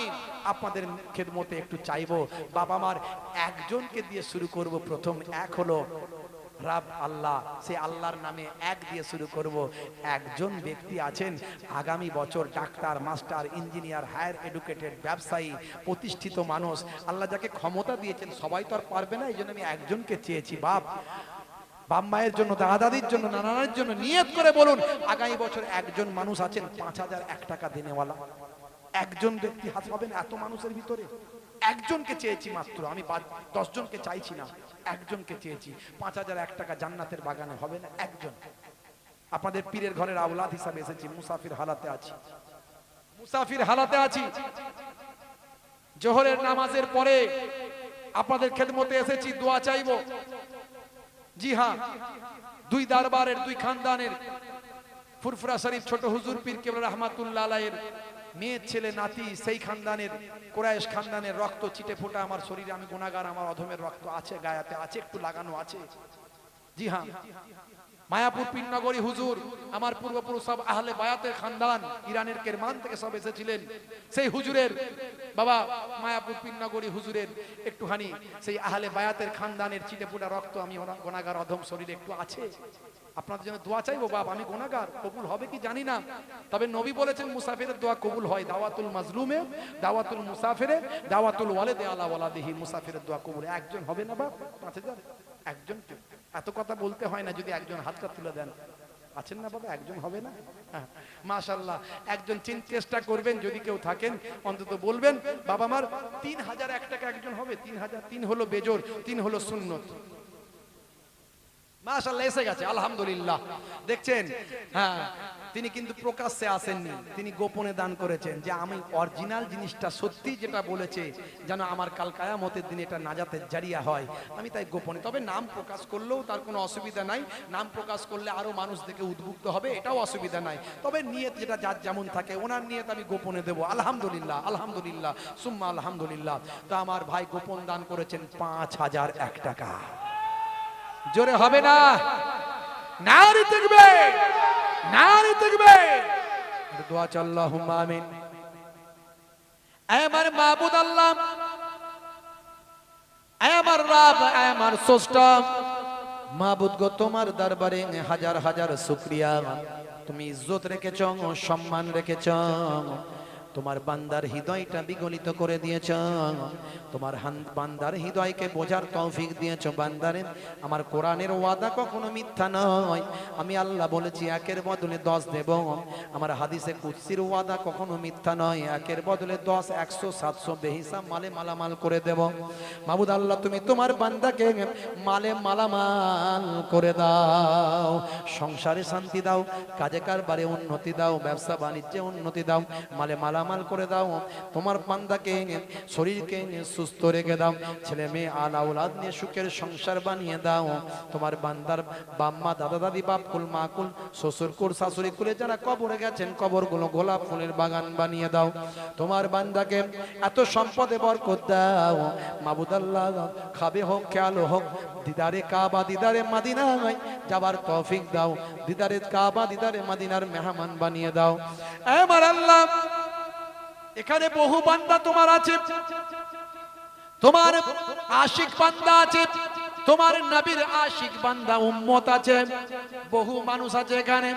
আপনাদের খেদমতে একটু চাইবো, বাবা মার একজনকে দিয়ে শুরু করব। প্রথম এক হলো রাব আল্লাহ, সেই আল্লাহর নামে এক দিয়ে শুরু করব। একজন ব্যক্তি আছেন আগামী বছর ডাক্তার, মাস্টার, ইঞ্জিনিয়ার, হায়ার এডুকেটেড, ব্যবসায়ী, প্রতিষ্ঠিত মানুষ। আল্লাহ যাকে ক্ষমতা দিয়েছেন, সবাই তো আর পারবে না, এই জন্য আমি একজনকে চেয়েছি। বাপ মায়ের জন্য, দাদা দাদির জন্য, নানার জন্য নিয়ত করে বলুন, আগামী বছর একজন মানুষ আছেন 5,001 টাকা দিনেওয়ালা। একজন ব্যক্তি হাত হবেন এত মানুষের ভিতরে? একজনকে চেয়েছি মাত্র, আমি 10 জনকে চাইছি না, একজনকে চেয়েছি। 5,001 টাকা জান্নাতের বাগানে হবে না? একজন। আপনাদের পীরের ঘরের আওলাদ হিসাবে এসেছি, মুসাফির হালাতে আছি, মুসাফির হালাতে আছি। জোহরের নামাজের পরে আপনাদের খেদমতে এসেছি, দোয়া চাইবো। জি হ্যাঁ, দুই দরবারের, দুই খানদানের, ফুরফুরা শরীফ ছোট হুজুর পীর কেবলা রহমাতুল্লাহ আলাইহির মেয়ে, ছেলে, নাতি, সেই খানদানের, কুরাইশ খানদানের রক্ত ছিটে ফোটা আমার শরীরে। আমি গুনাহগার, আমার অধমের রক্ত আছে, গায়াতে আছে, একটু লাগানো আছে। জি হ্যাঁ, মায়াপুর পীরনগরী হুজুর, আমার পূর্বপুরুষ সব আহলে বায়াতের খানদান, ইরানের কেরমান থেকে সব এসেছিলেন। সেই হুজুরের বাবা মায়াপুর পীরনগরী হুজুরের একটুখানি সেই আহলে বায়াতের খানদানের ছিটে ফোটা রক্ত আমি গুনাহগার অধম শরীরে একটু আছে। আপনাদের জন্য দোয়া চাইবো। বাপ আমি গুনাহগার, কবুল হবে কি জানি না, তবে নবী বলেছেন মুসাফিরের দোয়া কবুল হয়। দাওয়াতুল মাজলুমে, দাওয়াতুল মুসাফিরে, দাওয়াতুল ওয়ালিদে আলা ওয়ালাদিহি, মুসাফিরের দোয়া কবুল। একজন হবে না বাপ? 5,000 একজন? এত কথা বলতে হয় না, যদি একজন হাতটা তুলে দেন। আছেন না বাবা? একজন হবে না? মাশাআল্লাহ, একজন চেষ্টা করবেন, যদি কেউ থাকেন অন্তত বলবেন। বাবা আমার 3,001 টাকা একজন হবে? 3,000, 3 হলো বেজোর, 3 হলো সুন্নত। মাশাআল্লাহ, এসে গেছে আলহামদুলিল্লাহ। দেখছেন, হ্যাঁ, তিনি কিন্তু প্রকাশ্যে আসেননি, তিনি গোপনে দান করেছেন, যে আমি অরিজিনাল জিনিসটা সত্যি যেটা বলেছে, যেন আমার কাল কিয়ামতের দিনে এটা নাজাতের জারিয়া হয়, আমি তাই গোপনে। তবে নাম প্রকাশ করলেও তার কোনো অসুবিধা নাই, নাম প্রকাশ করলে আরো মানুষ দেখে উদ্বুদ্ধ হবে, এটাও অসুবিধা নাই। তবে নিয়ত যেটা যার যেমন থাকে, ওনার নিয়ত আমি গোপনে দেবো। আলহামদুলিল্লাহ, আলহামদুলিল্লাহ, সুম্মা আলহামদুলিল্লাহ। তো আমার ভাই গোপন দান করেছেন 5,001 টাকা। জোরে হবে না? নারী থাকবে, নারী থাকবে। দোয়া চাল, আল্লাহুম্মা আমিন। আমার মাবুদ আল্লাহ, আমার রব, আমার স্রষ্টা, মাবুদ গো, তোমার দরবারে হাজার হাজার শুকরিয়া। তুমি ইজ্জত রেখেছ, সম্মান রেখেছ, তোমার বান্দার হৃদয়টা বিগলিত করে দিয়েছ, তোমার বান্দার হৃদয়কে বোঝার তৌফিক দিয়েছ। বান্দারে, আমার কোরআনের ওয়াদা কখনো মিথ্যা নয়, আমি আল্লাহ বলেছি 1-এর বদলে 10 দেব। আমার হাদিসে কুদসির ওয়াদা কখনো মিথ্যা নয়, 1-এর বদলে 10, 100, 700 বেহিসাব মালে মালামাল করে দেব। মাবুদ আল্লাহ, তুমি তোমার বান্দাকে মালে মালামাল করে দাও, সংসারে শান্তি দাও, কাজে কারবারে উন্নতি দাও, ব্যবসা বাণিজ্যে উন্নতি দাও, মালে মালামাল করে দাও। তোমার বান্দাকে, শরীরকে সুস্থ রেখে দাও, ছেলে মেয়ে আল আওলাদ নিয়ে সুখের সংসার বানিয়ে দাও। তোমার বান্দার বাম্মা, দাদা দাদি, বাপ কুল, মা কুল, শ্বশুর কুল, শাশুড়ি কুলে যারা কবরে গেছেন, কবরগুলো গোলাপ ফুলের বাগান বানিয়ে দাও। তোমার বান্দাকে এত সম্পদে বরকত দাও। মাবুদ আল্লাহ, খাবে হোক, খেয়াল হোক, দিদারে কাবা, দিদারে মাদিনা যাবার তৌফিক দাও। দিদারে কাবা, দিদারে মাদিনার মেহমান বানিয়ে দাও। আমার আল্লাহ, এখানে বহু বান্দা তোমার আছে, তোমার আশিক বান্দা আছে, তোমার নবীর আশিক বান্দা উম্মত আছে, বহু মানুষ আছে এখানে।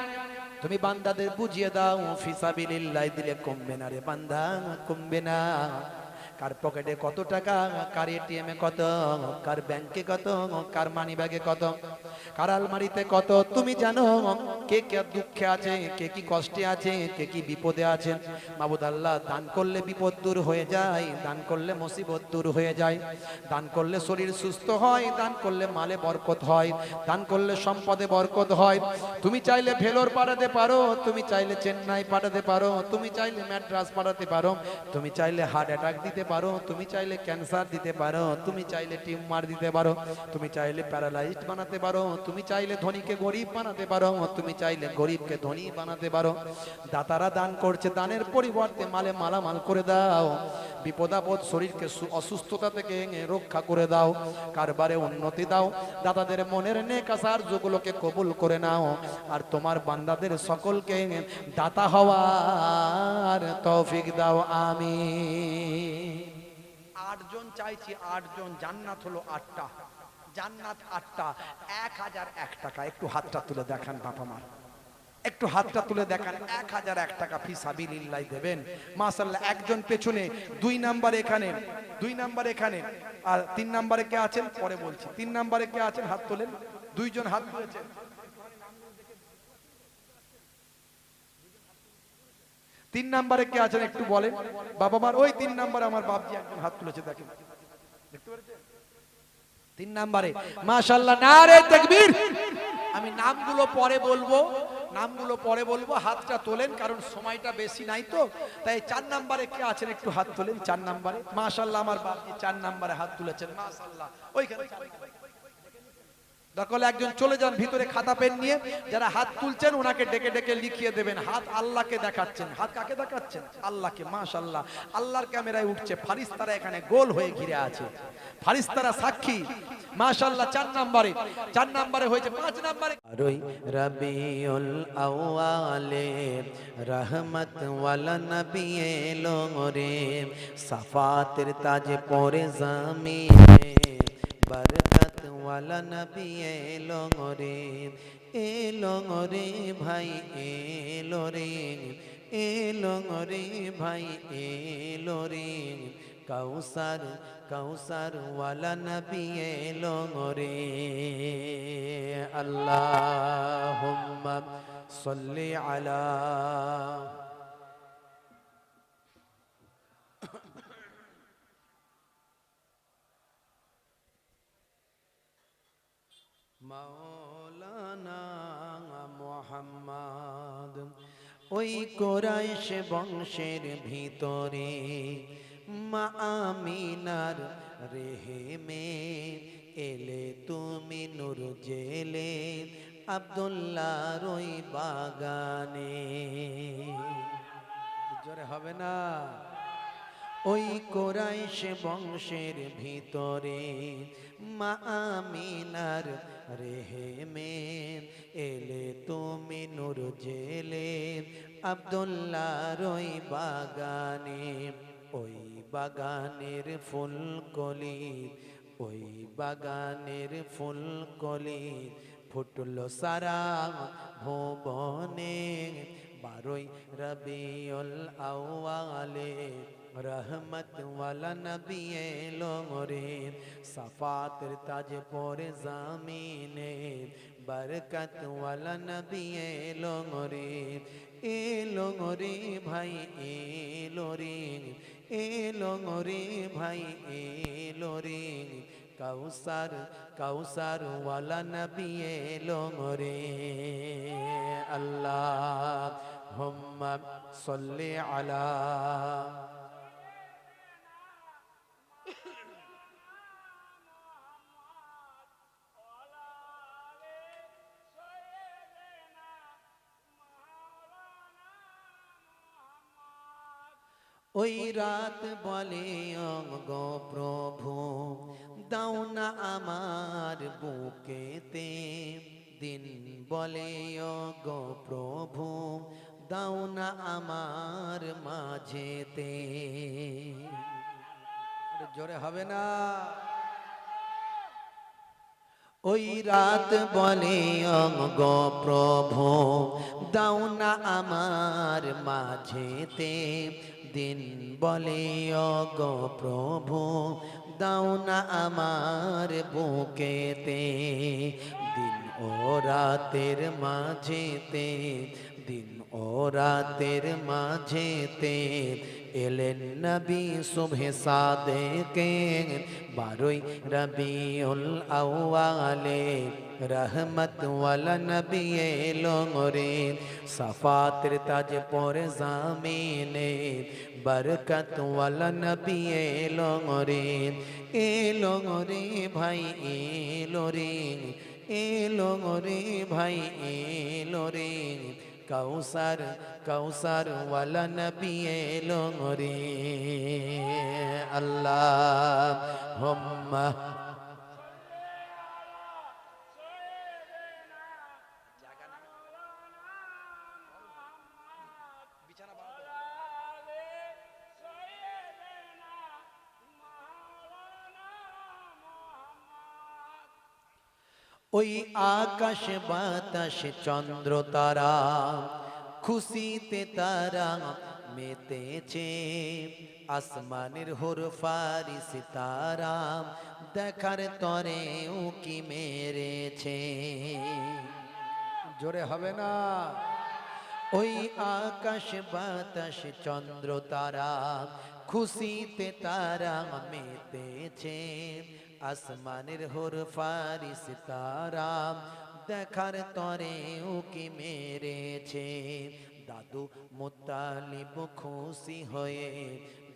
তুমি বান্দাদের বুঝিয়ে দাও, ফিসাবিলিল্লাহ দিলে কমবে না রে বান্দা, কমবে না। কার পকেটে কত টাকা, কার এটিএমে কত, কার ব্যাংকে কত, কার মানি ব্যাগে কত, কার আলমারিতে কত, তুমি জানো। কে কে দুঃখে আছে, কে কি কষ্টে আছে, কে কি বিপদে আছে। মাবুদ আল্লাহ, দান করলে বিপদ দূর হয়ে যায়, দান করলে মুসিবত দূর হয়ে যায়, দান করলে শরীর সুস্থ হয়, দান করলে মালে বরকত হয়, দান করলে সম্পদে বরকত হয়। তুমি চাইলে ভেলোর পাঠাতে পারো, তুমি চাইলে চেন্নাই পাঠাতে পারো, তুমি চাইলে ম্যাড্রাস পাঠাতে পারো, তুমি চাইলে হার্ট অ্যাটাক দিতে পারো, তুমি চাইলে ক্যান্সার দিতে পারো, তুমি চাইলে টিউমার দিতে পারো, তুমি চাইলে প্যারালাইজড বানাতে পারো, তুমি চাইলে ধনীকে গরিব বানাতে পারো, তুমি চাইলে গরিবকে ধনী বানাতে পারো। দাতারা দান করছে, দানের পরিবর্তে মালে মালামাল করে দাও। বিপদ আপদ, শরীরকে অসুস্থতা থেকে রক্ষা করে দাও, কারবারে উন্নতি দাও। দাতাদের মনের নেক আরজুগুলোকে কবুল করে নাও, আর তোমার বান্দাদের সকলকে দাতা হওয়ার তৌফিক দাও। আমিন। 8 জন চাইছি, 8 জন, জান্নাত হলো 8টা। জান্নাত 8টা, 1001 টাকা। একটু হাতটা তুলে দেখান বাবা মা, একটু হাতটা তুলে দেখান। 1001 টাকা ফি সাবিলিল্লাহ দেবেন মাশাআল্লাহ। একজন পেছনে, 2 নাম্বার এখানে, 2 নাম্বার এখানে, আর 3 নাম্বারে কে আছেন পরে বলছি। 3 নাম্বারে কে আছেন হাত তোলেন, 2 জন হাত তুলেছেন। 3 নাম্বারে কে আছেন একটু বলেন বাবা মার। ওই 3 নাম্বারে আমার বাপজি একজন হাত তুলেছে, দেখেন, দেখতে পাচ্ছেন 3 নাম্বারে মাশাআল্লাহ। নারে তাকবীর। আমি নামগুলো পরে বলবো, নামগুলো পরে বলবো, হাতটা তোলেন কারণ সময়টা বেশি নাই তো। তাই 4 নাম্বারে কে আছেন একটু হাত তোলেন। 4 নাম্বারে মাশাআল্লাহ আমার বাপজি 4 নাম্বারে হাত তুলেছেন মাশাআল্লাহ। ওইখানে দরকার একজন চলে যান ভিতরে খাতা পেন নিয়ে, যারা হাত তুলছেন ওনাকে ডেকে ডেকে লিখিয়ে দেবেন। হাত আল্লাহকে দেখাচ্ছেন। হাত কাকে দেখাচ্ছেন? আল্লাহকে। মাশাআল্লাহ, আল্লাহর ক্যামেরায় উঠছে, ফারিস্তারা এখানে গোল হয়ে ঘিরে আছে, ফারিস্তারা সাক্ষী মাশাআল্লাহ। 4 নাম্বারে, 4 নাম্বারে হয়েছে। 5 নাম্বারে আরই রবিউল আউয়ালে রহমত ওয়ালা নবী এলো রে, সাফাতের তাজ পরে জামিনে বরকত ওয়ালা নবী এলো রে, এলো রে ভাই এলো রে, এলো রে ভাই এলো রে, কাউসার কাউসার ওয়ালা নবী এলো রে। আল্লাহুম্মা সাল্লি আলা মাওলানা মুহাম্মদ। ওই কুরাইশ বংশের ভিতরে মা আমিনার রেহেমে এলে তুমি নূর জেলে আব্দুল্লাহর ওই বাগানে। জোরে হবে না? ওই কুরাইশ বংশের ভিতরে মা আমিনার রেহেমে এলে তুমি নূর জেলে আব্দুল্লাহর ওই বাগানে। ওই বাগানের ফুলকলি, ওই বাগানের ফুলকলি ফুটলো সারা ভুবনে। 12ই রবিউল আউয়ালে রহমত ওয়ালা নবী এলো রে, সাফাতের তাজ পরে জামিনে বরকত ওয়ালা নবী এলো রে, এলো রে ভাই এলো রে, এলো রে ভাই এলো রে, কাউসার কাউসার ওয়ালা নবী এলো রে। আল্লাহুম্মা সাল্লি আলা ওই রাত বলে গো প্রভু দাও না আমার বুকেতে, দিন বলে গো প্রভু দাও না আমার মাঝেতে। জোরে হবে না? ওই রাত বলে গো প্রভু দাও না আমার মাঝেতে, দিন বলে গো প্রভু দাও না আমার বুকেতে। দিন ও রাতের মাঝেতে, দিন ও রাতের মাঝেতে এলেন নবী সুবহে সাদেকে। 12ই রবিউল আউয়ালে রহমত ওয়ালা নবী এলো রে, সাফাতের তাজ পরে জামিনে বরকত ওয়ালা নবী এলো রে, এলো রে ভাই এলো রে, এলো রে ভাই এলো রে, কাউসার কাউসার ওয়ালা নবী এলো রে। আল্লাহুম্মা ওই আকাশ বাতাস চন্দ্র তারা খুশিতে তারা মেতেছে, আসমানের হুরফারিস তারা দেখার তরে উকি মেরেছে। জোরে হবে না? ওই আকাশ বাতাস চন্দ্র তারা খুশিতে তারা মেতেছে, আসমানের হুরফারিস তারা দেখার তরে উকি মেরেছে। দাদু মুত্তালিব খুশি হয়ে,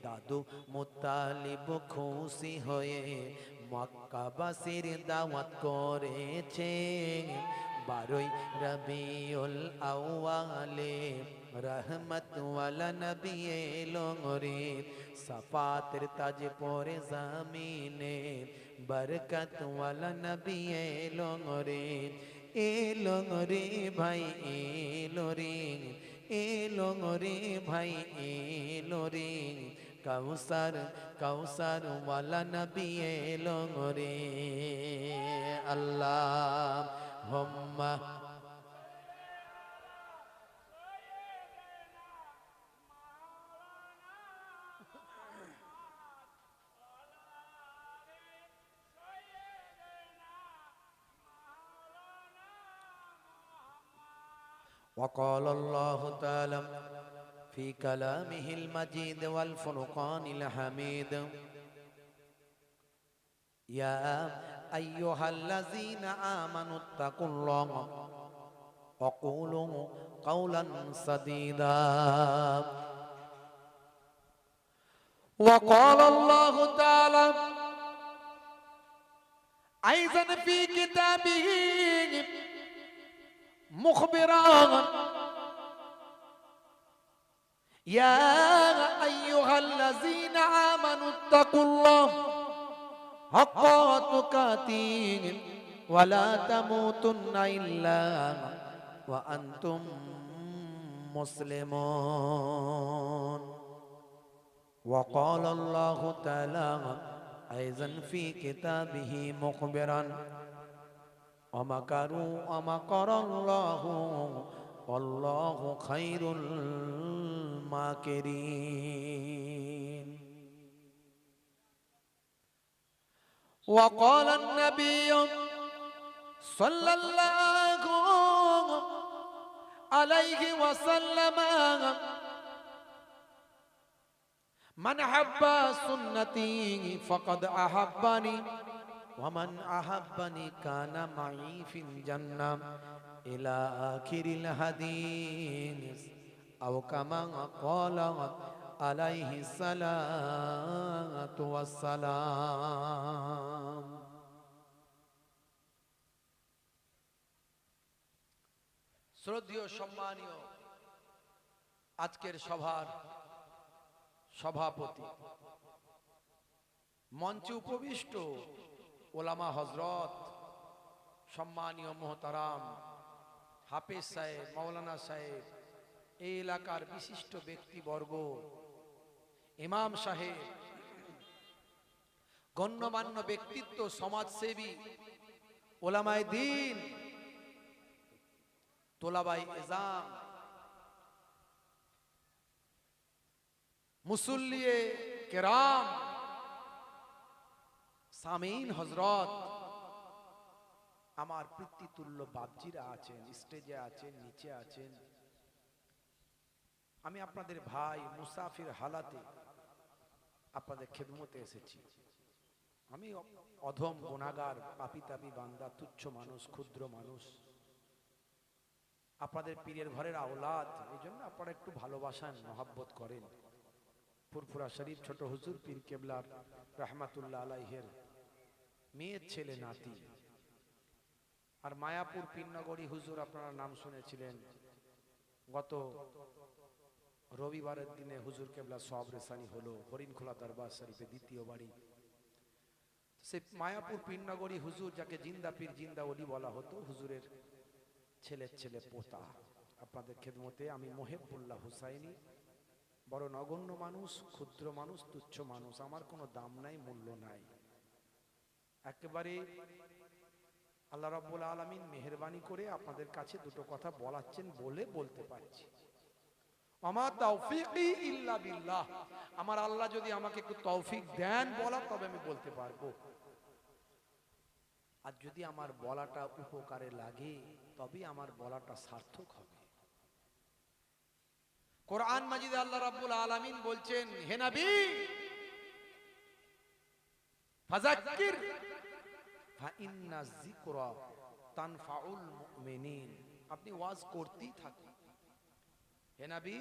দাদু মুত্তালিব খুশি হয়ে মক্কাবাসীর দাওয়াত করেছে। 12ই রবিউল আউয়ালে রহমত ওয়ালা নবী এলো রে, সাফাতের তাজ পরে জমিনে বরকত ওয়ালা নবী এলো রে। এলো রে ভাই এলো রে, এলো রে ভাই এলো রে, কাউসার কাউসার ওয়ালা নবী এলো রে। আল্লাহ হুম্মা وقال الله تعالى في كلامه المجيد والفرقان الحميد: يا أيها الذين آمنوا اتقوا الله وقولوا قولا سديدا. وقال الله تعالى أيضا في كتابه مخبرا: يا أيها الذين آمنوا اتقوا الله حق تقاته ولا تموتن إلا وأنتم مسلمون. وقال الله تعالى أيضا في كتابه مخبرا: ومكروا ومكر الله والله خير الماكرين. وقال النبي صلى الله عليه وسلم: من أحب سنتي فقد أحبني ومن أحبني كان معي في الجنة إلى آخر الحديث، أو كما قال عليه الصلاة والسلام. শ্রদ্ধেয় সম্মানীয় আজকের সভার সভাপতি, মঞ্চে উপবিষ্ট ওলামা হযরত, সম্মানীয় মোহতারাম হাফেজ সাহেব, মাওলানা সাহেব, এই এলাকার বিশিষ্ট ব্যক্তিবর্গ, ইমাম সাহেব, গণ্যমান্য ব্যক্তিত্ব, সমাজসেবী, ওলামায়ে দ্বীন, তোলাবায়ে ইজাম, মুসল্লিয়ে কেরাম, সামিন হযরত, আমার পিতৃতুল্য বাপজিরা আছেন, স্টেজে আছেন, নিচে আছেন। আমি আপনাদের ভাই মুসাফির হালাতে আপনাদের খেদমতে এসেছি। আমি অধম গুনাহগার, পাপী তাপী বান্দা, তুচ্ছ মানুষ, ক্ষুদ্র মানুষ, আপনাদের পীরের ঘরের আওলাদ। এই জন্য আপনারা একটু ভালোবাসান, মহাব্বত করেন। ফুরফুরা শরীফ ছোট হুজুর পীর কেবলার রহমাতুল্লাহ আলাইহির মেয়ের ছেলে নাতি। আর মায়াপুর পীরনগরী হুজুর আপনারা নাম শুনেছিলেন, গত রবিবারের দিনে হুজুর কেবলা সওয়াব রেসানি হলো হরিণখোলা দরবার শরীফে দ্বিতীয় বাড়ি। সে মায়াপুর পীরনগরী হুজুর, যাকে জিন্দা পীর জিন্দা ওলি বলা হতো, হুজুরের ছেলের ছেলে পোতা। আপনাদের খেদমতে আমি মোহেবুল্লাহ হুসাইনি, বড় নগণ্য মানুষ, ক্ষুদ্র মানুষ, তুচ্ছ মানুষ, আমার কোনো দাম নাই, মূল্য নাই। একেবারে আল্লাহ রাব্বুল আলামিন মেহেরবানি করে আপনাদের কাছে দুটো কথা বলাচ্ছেন বলে বলতে পারছি। আমা তাওফীকি ইল্লা বিল্লাহ, আমার আল্লাহ যদি আমাকে একটু তৌফিক দেন বলার, তবে আমি বলতে পারবো। আর যদি আমার বলাটা উপকারে লাগে তবে আমার বলাটা সার্থক হবে। কোরআন মাজিদে আল্লাহ রাব্বুল আলামিন বলছেন, হে নবী ফাযাক্কির ফাইন্না যিকরা তানফাউল মুমিনিন, আপনি ওয়াজ করতেই থাকুন। হে নবী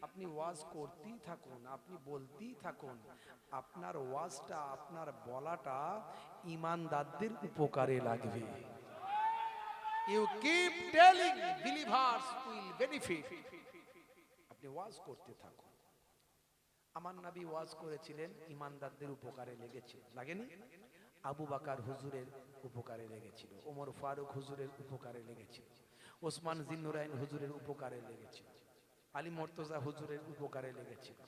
আপনি ওয়াজ করতেই থাকুন, আপনি বলতেই থাকুন। আপনার ওয়াজটা, আপনার বলাটা ঈমানদারদের উপকারে লাগবে। You keep telling, believers will benefit. আপনি ওয়াজ করতে থাকুন। আমার নবী ওয়াজ করেছিলেন, ঈমানদারদের উপকারে লেগেছে, লাগেনি? আবু বকর হুজুরের উপকারে লেগেছিল, ওমর ফারুক হুজুরের উপকারে লেগেছিল, ওসমান জিন্নুরাইন হুজুরের উপকারে লেগেছিল, আলী মুর্তজা হুজুরের উপকারে লেগেছিল,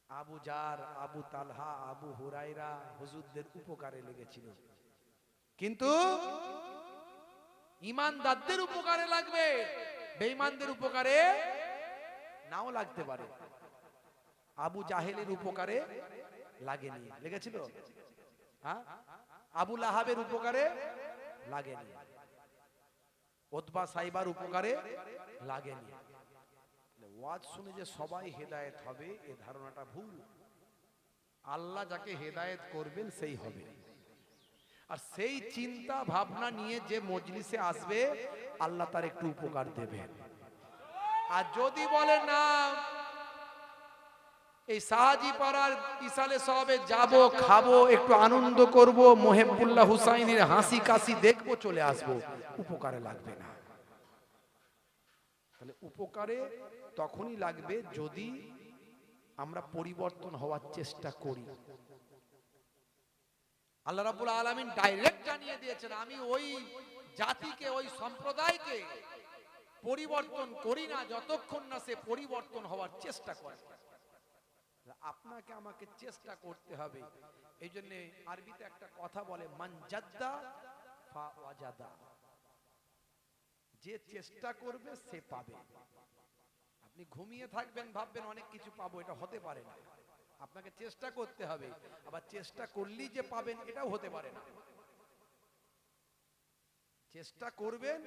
আবু জার, আবু তালহা, আবু হুরায়রা হুজুরদের উপকারে লেগেছিল। কিন্তু ঈমানদারদের উপকারে লাগবে, বেঈমানদের উপকারে নাও লাগতে পারে। আবু জাহেলের উপকারে লাগেনি, লেগেছিল? হ্যাঁ, আবু লাহাবের উপকারে লাগেনি, উতবা সাইবার উপকারে লাগেনি। ওয়াজ শুনে যে সবাই হেদায়েত হবে, এই ধারণাটা ভুল। আল্লাহ যাকে হেদায়েত করবেন সেই হবে। আর সেই চিন্তা ভাবনা নিয়ে যে মজলিসে আসবে, আল্লাহ তার একটু উপকার দেবেন। আর যদি বলে না এই সাহাজি পাড়ার ইসালে সবে যাব, খাবো, একটু আনন্দ করব, মোহেবুল্লাহ হুসাইনের হাসি কাশি দেখবো, চলে আসবো, উপকারে লাগবে না। তাহলে উপকারে তখনই লাগবে যদি আমরা পরিবর্তন হওয়ার চেষ্টা করি। আল্লাহ রাব্বুল আলামিন ডাইরেক্ট জানিয়ে দিয়েছেন, আমি ওই জাতিকে, ওই সম্প্রদায়কে পরিবর্তন করি না যতক্ষণ না সে পরিবর্তন হওয়ার চেষ্টা করে। আপনাকে আমাকে চেষ্টা করতে হবে। এই জন্য আরবিতে একটা কথা বলে, মান জাদ্দা ফা ওয়াজাদা, যে চেষ্টা করবে সে পাবে। আপনি ঘুমিয়ে থাকবেন, ভাববেন অনেক কিছু পাবো, এটা হতে পারে না। আপনাকে চেষ্টা করতে হবে, আবার চেষ্টা করলেই যে পাবেন এটাও হতে পারে না। চেষ্টা করবেন,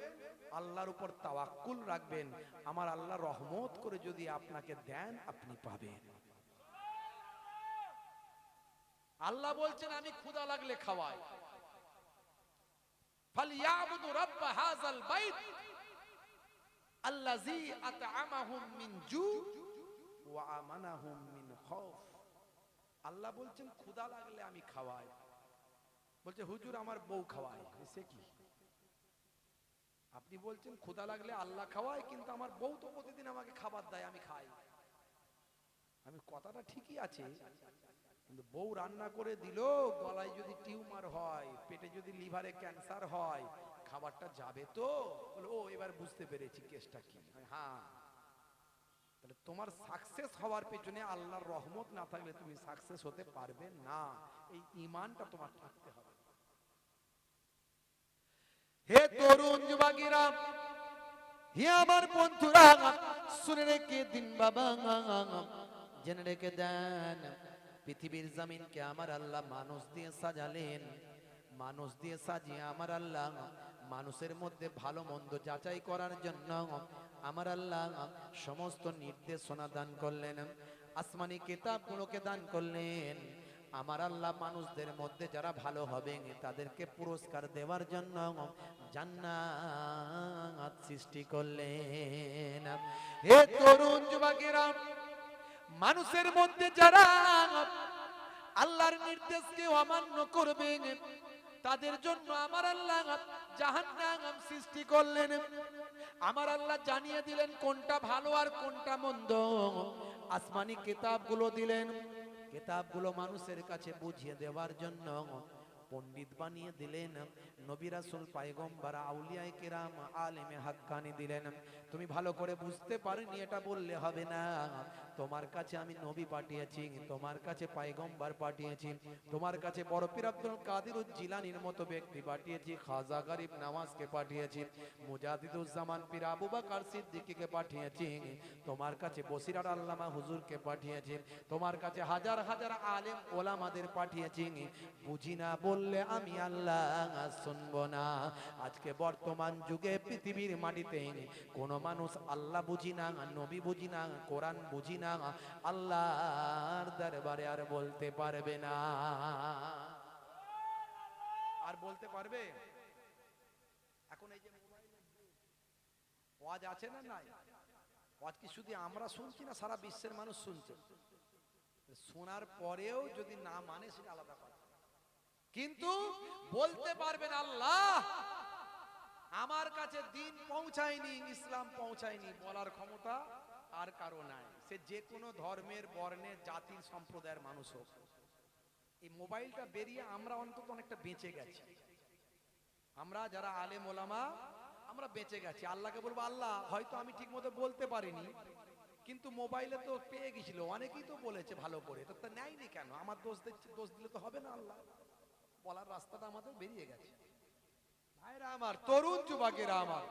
আল্লাহর উপর তাওয়াক্কুল রাখবেন, আমার আল্লাহ রহমত করে যদি আপনাকে দেন, আপনি পাবেন। আল্লাহ বলছেন আমি ক্ষুধা লাগলে খাওয়াই, ফালইয়াবুদু রাব্ব হাযাল বাইত আল্লাযী আত'আমাহুম মিন জু ওয়া আমানাহুম মিন খাউফ। আল্লাহ বলছেন ক্ষুধা লাগলে আমি খাওয়াই। বলছে হুজুর আমার বউ খাওয়ায়, সে কি? আপনি বলছেন ক্ষুধা লাগলে আল্লাহ খাওয়ায়, কিন্তু আমার বউ তো প্রতিদিন আমাকে খাবার দেয়, আমি খাই। আমি কথাটা ঠিকই আছে, কিন্তু বউ রান্না করে দিল, গলায় যদি টিউমার হয়, পেটে যদি লিভারে ক্যান্সার হয়, খাবারটা যাবে তো? বলে ও এবার বুঝতে পেরেছি কেসটা কি। হ্যাঁ, তাহলে তোমার সাকসেস হওয়ার পেছনে আল্লাহর রহমত না থাকলে তুমি সাকসেস হতে পারবে না। এই ঈমানটা তোমার থাকতে হবে। হে তরুণ যুবকেরা, হে আমার বন্ধুরা, শুনে রেখে দিন বাবা, জেনে রেখে দেন, পৃথিবীর জমিনকে আমার আল্লাহ মানুষ দিয়ে সাজালেন। মানুষ দিয়ে সাজিয়ে আমার আল্লাহ মানুষের মধ্যে ভালো মন্দ যাচাই করার জন্য আমার আল্লাহ সমস্ত নির্দেশনা দান করলেন, আসমানি কিতাবগুলোকে দান করলেন। আমার আল্লাহ মানুষদের মধ্যে যারা ভালো হবে তাদেরকে পুরস্কার দেওয়ার জন্য জান্নাত সৃষ্টি করলেন। হে তরুণ যুবকেরা, মানুষের মধ্যে যারা আল্লাহর নির্দেশকে অমান্য করবে তাদের জন্য আমার আল্লাহ জাহান্নাম সৃষ্টি করলেন। আমার আল্লাহ জানিয়ে দিলেন কোনটা ভালো আর কোনটা মন্দ। আসমানি কিতাবগুলো দিলেন, কিতাবগুলো মানুষের কাছে বুঝিয়ে দেওয়ার জন্য, পণ্ডিত বানিয়ে দিলেন, নবী রাসূল পয়গম্বর আউলিয়ায়ে কেরাম আলেমে হাক্কানি দিলেন। তুমি ভালো করে বুঝতে পারোনি এটা বললে হবে না। তোমার কাছে আমি নবী পাঠিয়েছি, তোমার কাছে পয়গম্বর পাঠিয়েছি, তোমার কাছে বড় পীর আব্দুল কাদের জিলানীর মতো ব্যক্তি পাঠিয়েছি, খাজা গরিব নওয়াজকে পাঠিয়েছি, মুজাদ্দিদুজ্জামান পীর আবু বকর সিদ্দিকীকে পাঠিয়েছি, তোমার কাছে বসিরার আল্লামা হুজুরকে পাঠিয়েছি, তোমার কাছে হাজার হাজার আলেম ওলামাদের পাঠিয়েছি। বুঝি না বললে আমি আল্লাহ শুনবো না। আজকে বর্তমান যুগে পৃথিবীর মাটিতে কোন মানুষ আল্লাহ বুঝি না, নবী বুঝি না, কোরআন বুঝি না, আল্লাহর দরবারে আর বলতে পারবে না। আর বলতে পারবে? এখন এই যে ওয়াজ আছে না নাই, ওয়াজ কি শুধু আমরা শুনছি না সারা বিশ্বের মানুষ শুনছে? শোনার পরেও যদি না মানে সেটা আলাদা কথা, কিন্তু বলতে পারবেন আল্লাহ আমার কাছে দিন পৌঁছায়নি, ইসলাম পৌঁছায়নি, বলার ক্ষমতা আর কারো নাই। সে যে কোনো ধর্মের, বর্ণের, জাতির, সম্প্রদায়ের মানুষ হোক। এই মোবাইলটা বেরিয়ে আমরা অন্তত অনেকটা বেঁচে গেছি। আমরা যারা আলেম ওলামা আমরা বেঁচে গেছি। আল্লাহকে বলবো আল্লাহ হয়তো আমি ঠিক মতো বলতে পারিনি, কিন্তু মোবাইলে তো পেয়ে গেছিল, অনেকেই তো বলেছে ভালো করে, তো তা নেয়নি কেন? আমার দোষ দিলে তো হবে না। আল্লাহ বলার রাস্তাটা আমাদের বেরিয়ে গেছে। ভাইরা আমার, তরুণ যুবকেরা আমার,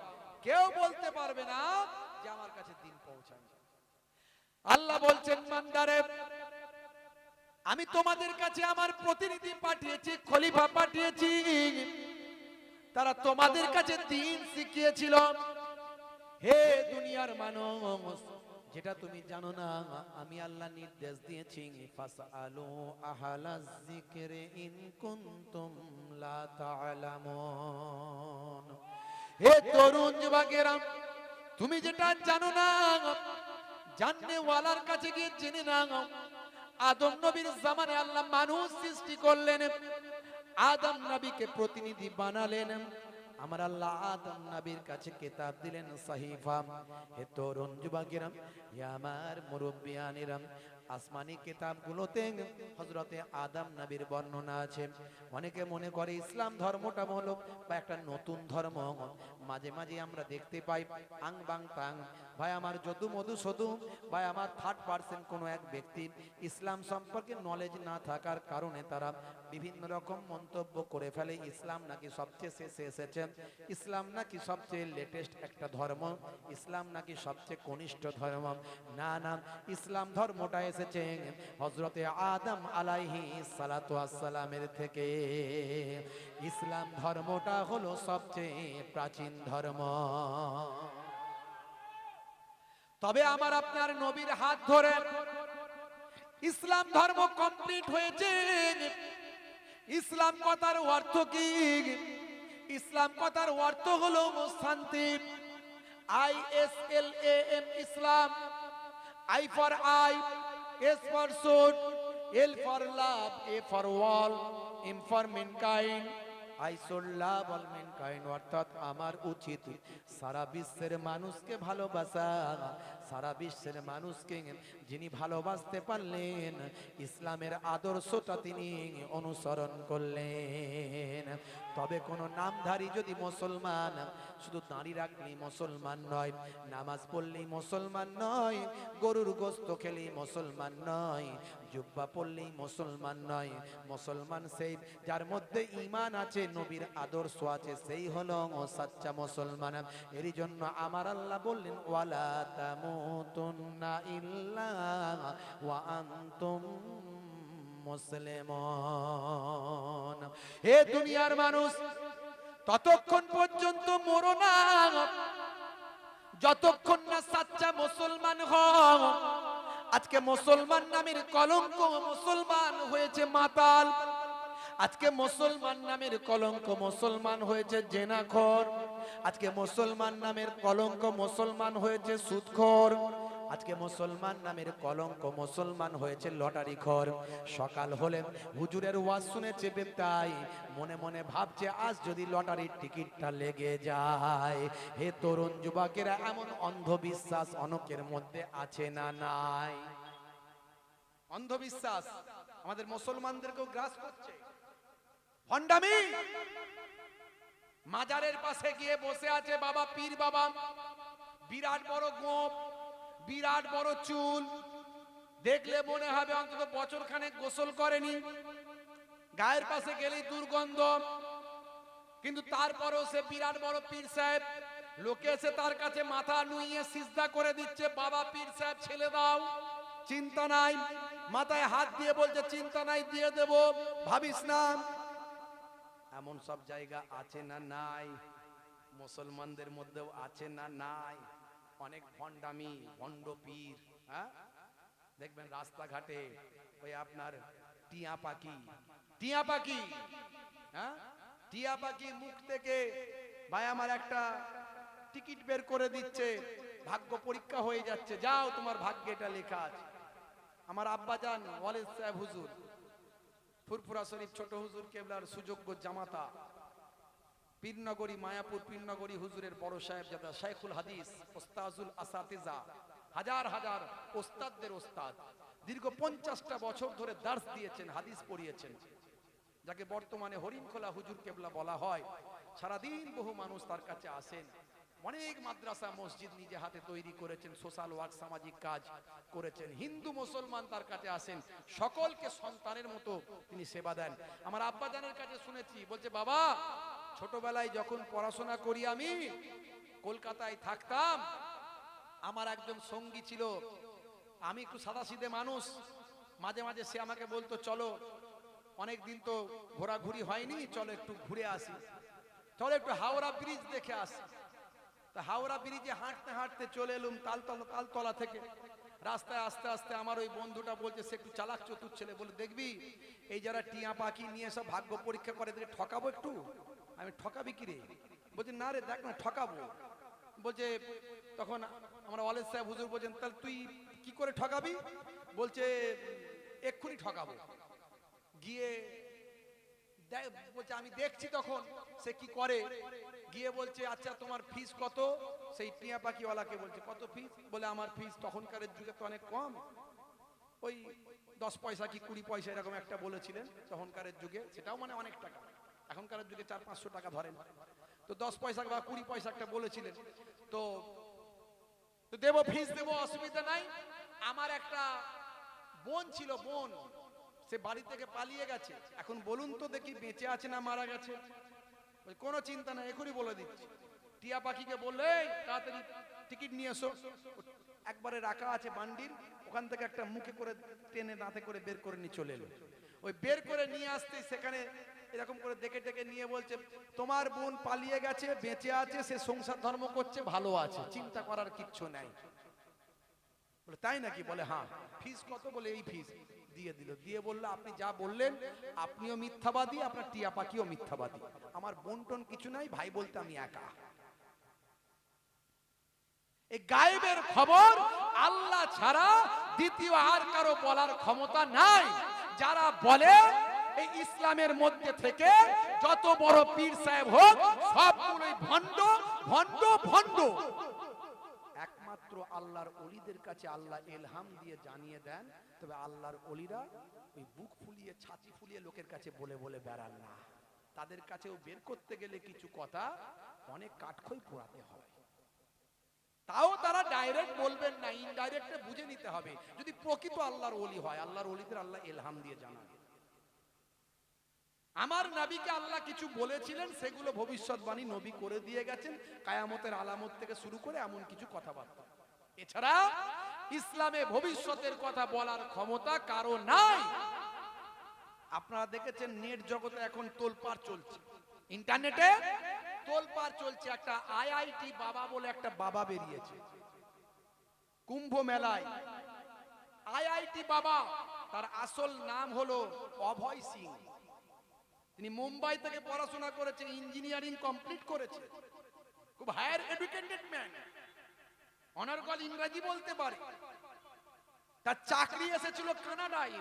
কেউ বলতে পারবে না যে আমার কাছে দিন পৌঁছায়। আল্লাহ বলছেন বান্দারে আমি তোমাদের কাছে আমার প্রতিনিধি পাঠিয়েছি, খলিফা পাঠিয়েছি, তারা তোমাদের কাছে দিন শিখিয়েছিল। হে দুনিয়ার মানুষ, যেটা তুমি জানো না আমি আল্লাহ নির্দেশ দিয়েছি, ফাসআলু আহলাজ যিকরি ইন কুনতুম লা তা'লামুন। হে তরুণ যুবকেরা, তুমি যেটা জানো না জাননে ওয়ালার কাছে গিয়ে জেনে নাও। আদম নবীর জামানে আল্লাহ মানুষ সৃষ্টি করলেন, আদম নবীকে প্রতিনিধি বানালেন। আমার আল্লাহ আদম নবীর কাছে কিতাব দিলেন, সাহিফা। হে তরুণ যুবকেরা, হে আমার মুরব্বিয়ানেরা, আসমানি কিতাবগুলোতে হযরতে আদম নবীর বর্ণনা আছে। অনেকে মনে করে ইসলাম ধর্মটা হলো বা একটা নতুন ধর্ম। মাঝে মাঝে আমরা দেখতে পাই আং বাং তাং, ভাই আমার যদু মধু সদু, ভাই আমার 3% কোনো এক ব্যক্তি ইসলাম সম্পর্কে নলেজ না থাকার কারণে তারা বিভিন্ন রকম মন্তব্য করে ফেলে। ইসলাম নাকি সবচেয়ে শেষে এসেছে, ইসলাম নাকি সবচেয়ে লেটেস্ট একটা ধর্ম, ইসলাম নাকি সবচেয়ে কনিষ্ঠ ধর্ম। না না, ইসলাম ধর্মটা এসেছে হযরতে আদম আলাইহিস সালাতু ওয়াস সালামের থেকে। ইসলাম ধর্মটা হলো সবচেয়ে প্রাচীন ধর্ম। তবে আমার আপনার নবীর হাত ধরে ইসলাম ধর্ম কমপ্লিট হয়েছে। ইসলাম কথার অর্থ কি? ইসলাম কথার অর্থ হলো শান্তি। ISLAM, Islam. I for I, S for sword, L for love, A for wall, M for mankind, I should love all mankind। অর্থাৎ আমার উচিত সারা বিশ্বের মানুষকে ভালোবাসা। সারা বিশ্বের মানুষকে যিনি ভালোবাসতে পারলেন, ইসলামের আদর্শটা তিনি অনুসরণ করলেন। তবে কোন নামধারী যদি মুসলমান, শুধু দাঁড়ি রাখলেই মুসলমান নয়, নামাজ পড়লেই মুসলমান নয়, গরুর গোশত খেলেই মুসলমান নয়, জুব্বা পড়লেই মুসলমান নয়। মুসলমান সেই যার মধ্যে ঈমান আছে, নবীর আদর্শ আছে, সেই হলো সাচ্চা মুসলমান। এরই জন্য আমার আল্লাহ বললেন, ওয়ালা তামুতুন্না ইল্লা ওয়া আনতুম মুসলিমুন। হে দুনিয়ার মানুষ, ততক্ষণ পর্যন্ত মরো না যতক্ষণ না সাচ্চা মুসলমান হও। আজকে মুসলমান নামের কলঙ্ক, মুসলমান হয়েছে মাতাল। আজকে মুসলমান নামের কলঙ্ক, মুসলমান হয়েছে জেনাখোর। আজকে মুসলমান নামের কলঙ্ক, মুসলমান হয়েছে সুদখোর। আজকে মুসলমান নামের কলঙ্ক, মুসলমান হয়েছে লটারিখোর। সকাল হলে হুজুরের ওয়াজ শুনেছে তাই মনে মনে ভাবছে আজ যদি লটারির টিকিটটা লেগে যায়। হে তরুণ যুবকেরা, এমন অন্ধবিশ্বাস অনেকের মধ্যে আছে না নাই? অন্ধবিশ্বাস আমাদের মুসলমানদেরকেও গ্রাস করছে। ভণ্ডামি। মাজারের পাশে গিয়ে বসে আছে বাবা পীর বাবা, বিরাট বড় গোঁফ, বিরাট বড় চুল, দেখলে মনে হবে অন্তত বছর খানেক গোসল করেনি, গায়ের পাশে গেলেই দুর্গন্ধ, কিন্তু তারপরেও সে বিরাট বড় পীর সাহেব। লোকে এসে তার কাছে মাথা নুইয়ে সিজদা করে দিচ্ছে, বাবা পীর সাহেব ছেলে দাও, চিন্তা নাই, মাথায় হাত দিয়ে বলছে চিন্তা নাই, দিয়ে দেব, ভাবিস না। এমন সব জায়গা আছে না নাই? মুসলমানদের মধ্যেও আছে না নাই? অনেক ভণ্ডামি, ভণ্ড পীর। হ্যাঁ, দেখবেন রাস্তাঘাটে ওই আপনার টিয়া পাখি, টিয়া পাখি, হ্যাঁ, টিয়া পাখি মুখ থেকে ভাই আমার একটা টিকিট বের করে দিচ্ছে, ভাগ্য পরীক্ষা হয়ে যাচ্ছে, যাও তোমার ভাগ্যে এটা লেখা আছে। আমার আব্বাজান ওয়ালিদ সাহেব হুজুর, ফুরফুরা শরীফ ছোট হুজুর কেবলার সুযোগ্য জামাতা, পীরনগরী মায়াপুর পীরনগরী হুজুরের বড় সাহেবজাদা শাইখুল হাদিস ওস্তাজুল আসাতিজা, হাজার হাজার ওস্তাদদের ওস্তাদ, দীর্ঘ 50টা বছর ধরে দার্স দিয়েছেন, হাদিস পড়িয়েছেন, যাকে বর্তমানে হরিণখোলা হুজুর কেবলা বলা হয়। সারাদিন বহু মানুষ তার কাছে আসেন, অনেক মাদ্রাসা মসজিদ নিজে হাতে তৈরি করেছেন, সোশ্যাল ওয়ার্ক সামাজিক কাজ করেছেন, হিন্দু মুসলমান তার কাছে আসেন, সকলকে সন্তানের মতো তিনি সেবা দেন। আমার আব্বাজানের কাছে শুনেছি, বলছে বাবা ছোটবেলায় যখন পড়াশোনা করি আমি কলকাতায় থাকতাম, আমার একজন সঙ্গী ছিল, আমি একটু সাদাসিধে মানুষ, মাঝে মাঝে সে আমাকে বলতো চলো, অনেক দিন তো ঘোরাঘুরি হয়নি, চলো একটু ঘুরে আসি, চলো একটু হাওড়া ব্রিজ দেখে আসি। তা হাওড়া ব্রিজে হাঁটতে হাঁটতে চলে এলুম তালতলা থেকে, রাস্তায় আস্তে আস্তে আমার ওই বন্ধুটা বলছে, সে একটু চালাক চতুর ছেলে, বলে দেখবি এই যারা টিয়া পাখি নিয়ে সব ভাগ্য পরীক্ষা করে, এদের ঠকাবো একটু। আমি ঠকাবি কি রে? বলছে না রে দেখ না ঠকাবো। বলছে তখন আমরা ওয়ালিদ সাহেব হুজুর বলছেন, তাহলে তুই কি করে ঠকাবি? বলছে এক্ষুনি ঠকাবো। গিয়ে বলছে আমি দেখছি তখন সে কি করে, গিয়ে বলছে আচ্ছা তোমার ফিস কত? সেই টিয়া পাখিওয়ালাকে বলছে কত ফিস? বলে আমার ফিস তখনকার যুগে তো অনেক কম, ওই 10 পয়সা কি 20 পয়সা এরকম একটা বলেছিলেন তখনকার যুগে, সেটাও মানে অনেক টাকা, এখনকার যুগে 400-500 টাকা ধরেন, তো 10 পয়সা বা 20 পয়সা একটা বলেছিলেন, তো দেবো, ফিস দেবো, অসুবিধা নাই। আমার একটা বোন ছিল, বোন, সে বাড়ি থেকে পালিয়ে গেছে, এখন বলুন তো দেখি বেঁচে আছে না মারা গেছে? কোনো চিন্তা নাই, এখনই বলে দিচ্ছি। টিয়া পাখিকে বললে তাড়াতাড়ি টিকিট নিয়ে এসো, একবারে রাখা আছে বান্ডিল, ওখান থেকে একটা মুখে করে টেনে দাঁতে করে বের করে নিয়ে চলে এলো। ওই বের করে নিয়ে আসতে সেখানে এরকম করে দেখে দেখে নিয়ে বলছে তোমার বোন পালিয়ে গেছে, বেঁচে আছে, সে সংসার ধর্ম করছে, ভালো আছে, চিন্তা করার কিচ্ছু নাই। বলে তাই নাকি? বলে হ্যাঁ। ফিস কত? বলে এই ফিস। দিয়ে দিল, দিয়ে বললো আপনি যা বললেন আপনিও মিথ্যাবাদী, আপনার টিয়া পাখিও মিথ্যাবাদী, আমার বন্টন কিছু নাই, ভাই বলতে আমি একা। এই গায়েবের খবর আল্লাহ ছাড়া দ্বিতীয় আর কারো বলার ক্ষমতা নাই। যারা বলে এই ইসলামের মধ্যে থেকে যত বড় পীর সাহেব হোক সবগুলোই ভণ্ড ভণ্ড ভণ্ড। একমাত্র আল্লাহর ওলিদের কাছে আল্লাহ ইলহাম দিয়ে জানিয়ে দেন, তবে আল্লাহর ওলিরা ওই বুক ফুলিয়ে ছাতি ফুলিয়ে লোকের কাছে বলে বলে বেড়ান না, তাদের কাছেও বের করতে গেলে কিছু কথা অনেক কাঠখই পোড়াতে হয়, তাও তারা ডাইরেক্ট বলবেন না, ইনডাইরেক্টে বুঝে নিতে হবে যদি প্রকৃত আল্লাহর ওলি হয়। আল্লাহর ওলিদের আল্লাহ ইলহাম দিয়ে জানান। আমার নবীকে আল্লাহ কিছু বলেছিলেন, সেগুলো ভবিষ্যৎবাণী নবী করে দিয়ে গেছেন, কায়ামতের আলামত থেকে শুরু করে এমন কিছু কথাবার্তা। এছাড়া ইসলামে ভবিষ্যতের কথা বলার ক্ষমতা কারো নাই। আপনারা দেখেছেন নেট জগতে এখন তোলপাড় চলছে, ইন্টারনেটে তোলপাড় চলছে, একটা আইআইটি বাবা বলে একটা বাবা বেরিয়েছে কুম্ভ মেলায়। আইআইটি বাবা, তার আসল নাম হলো অভয় সিং। তিনি মুম্বাই থেকে পড়াশোনা করেছেন, ইঞ্জিনিয়ারিং কমপ্লিট করেছে, খুব হায়ার এডুকেটেড ম্যান, অনার্গল ইংরেজি বলতে পারে। তার চাকরি এসেছিল কানাডায়,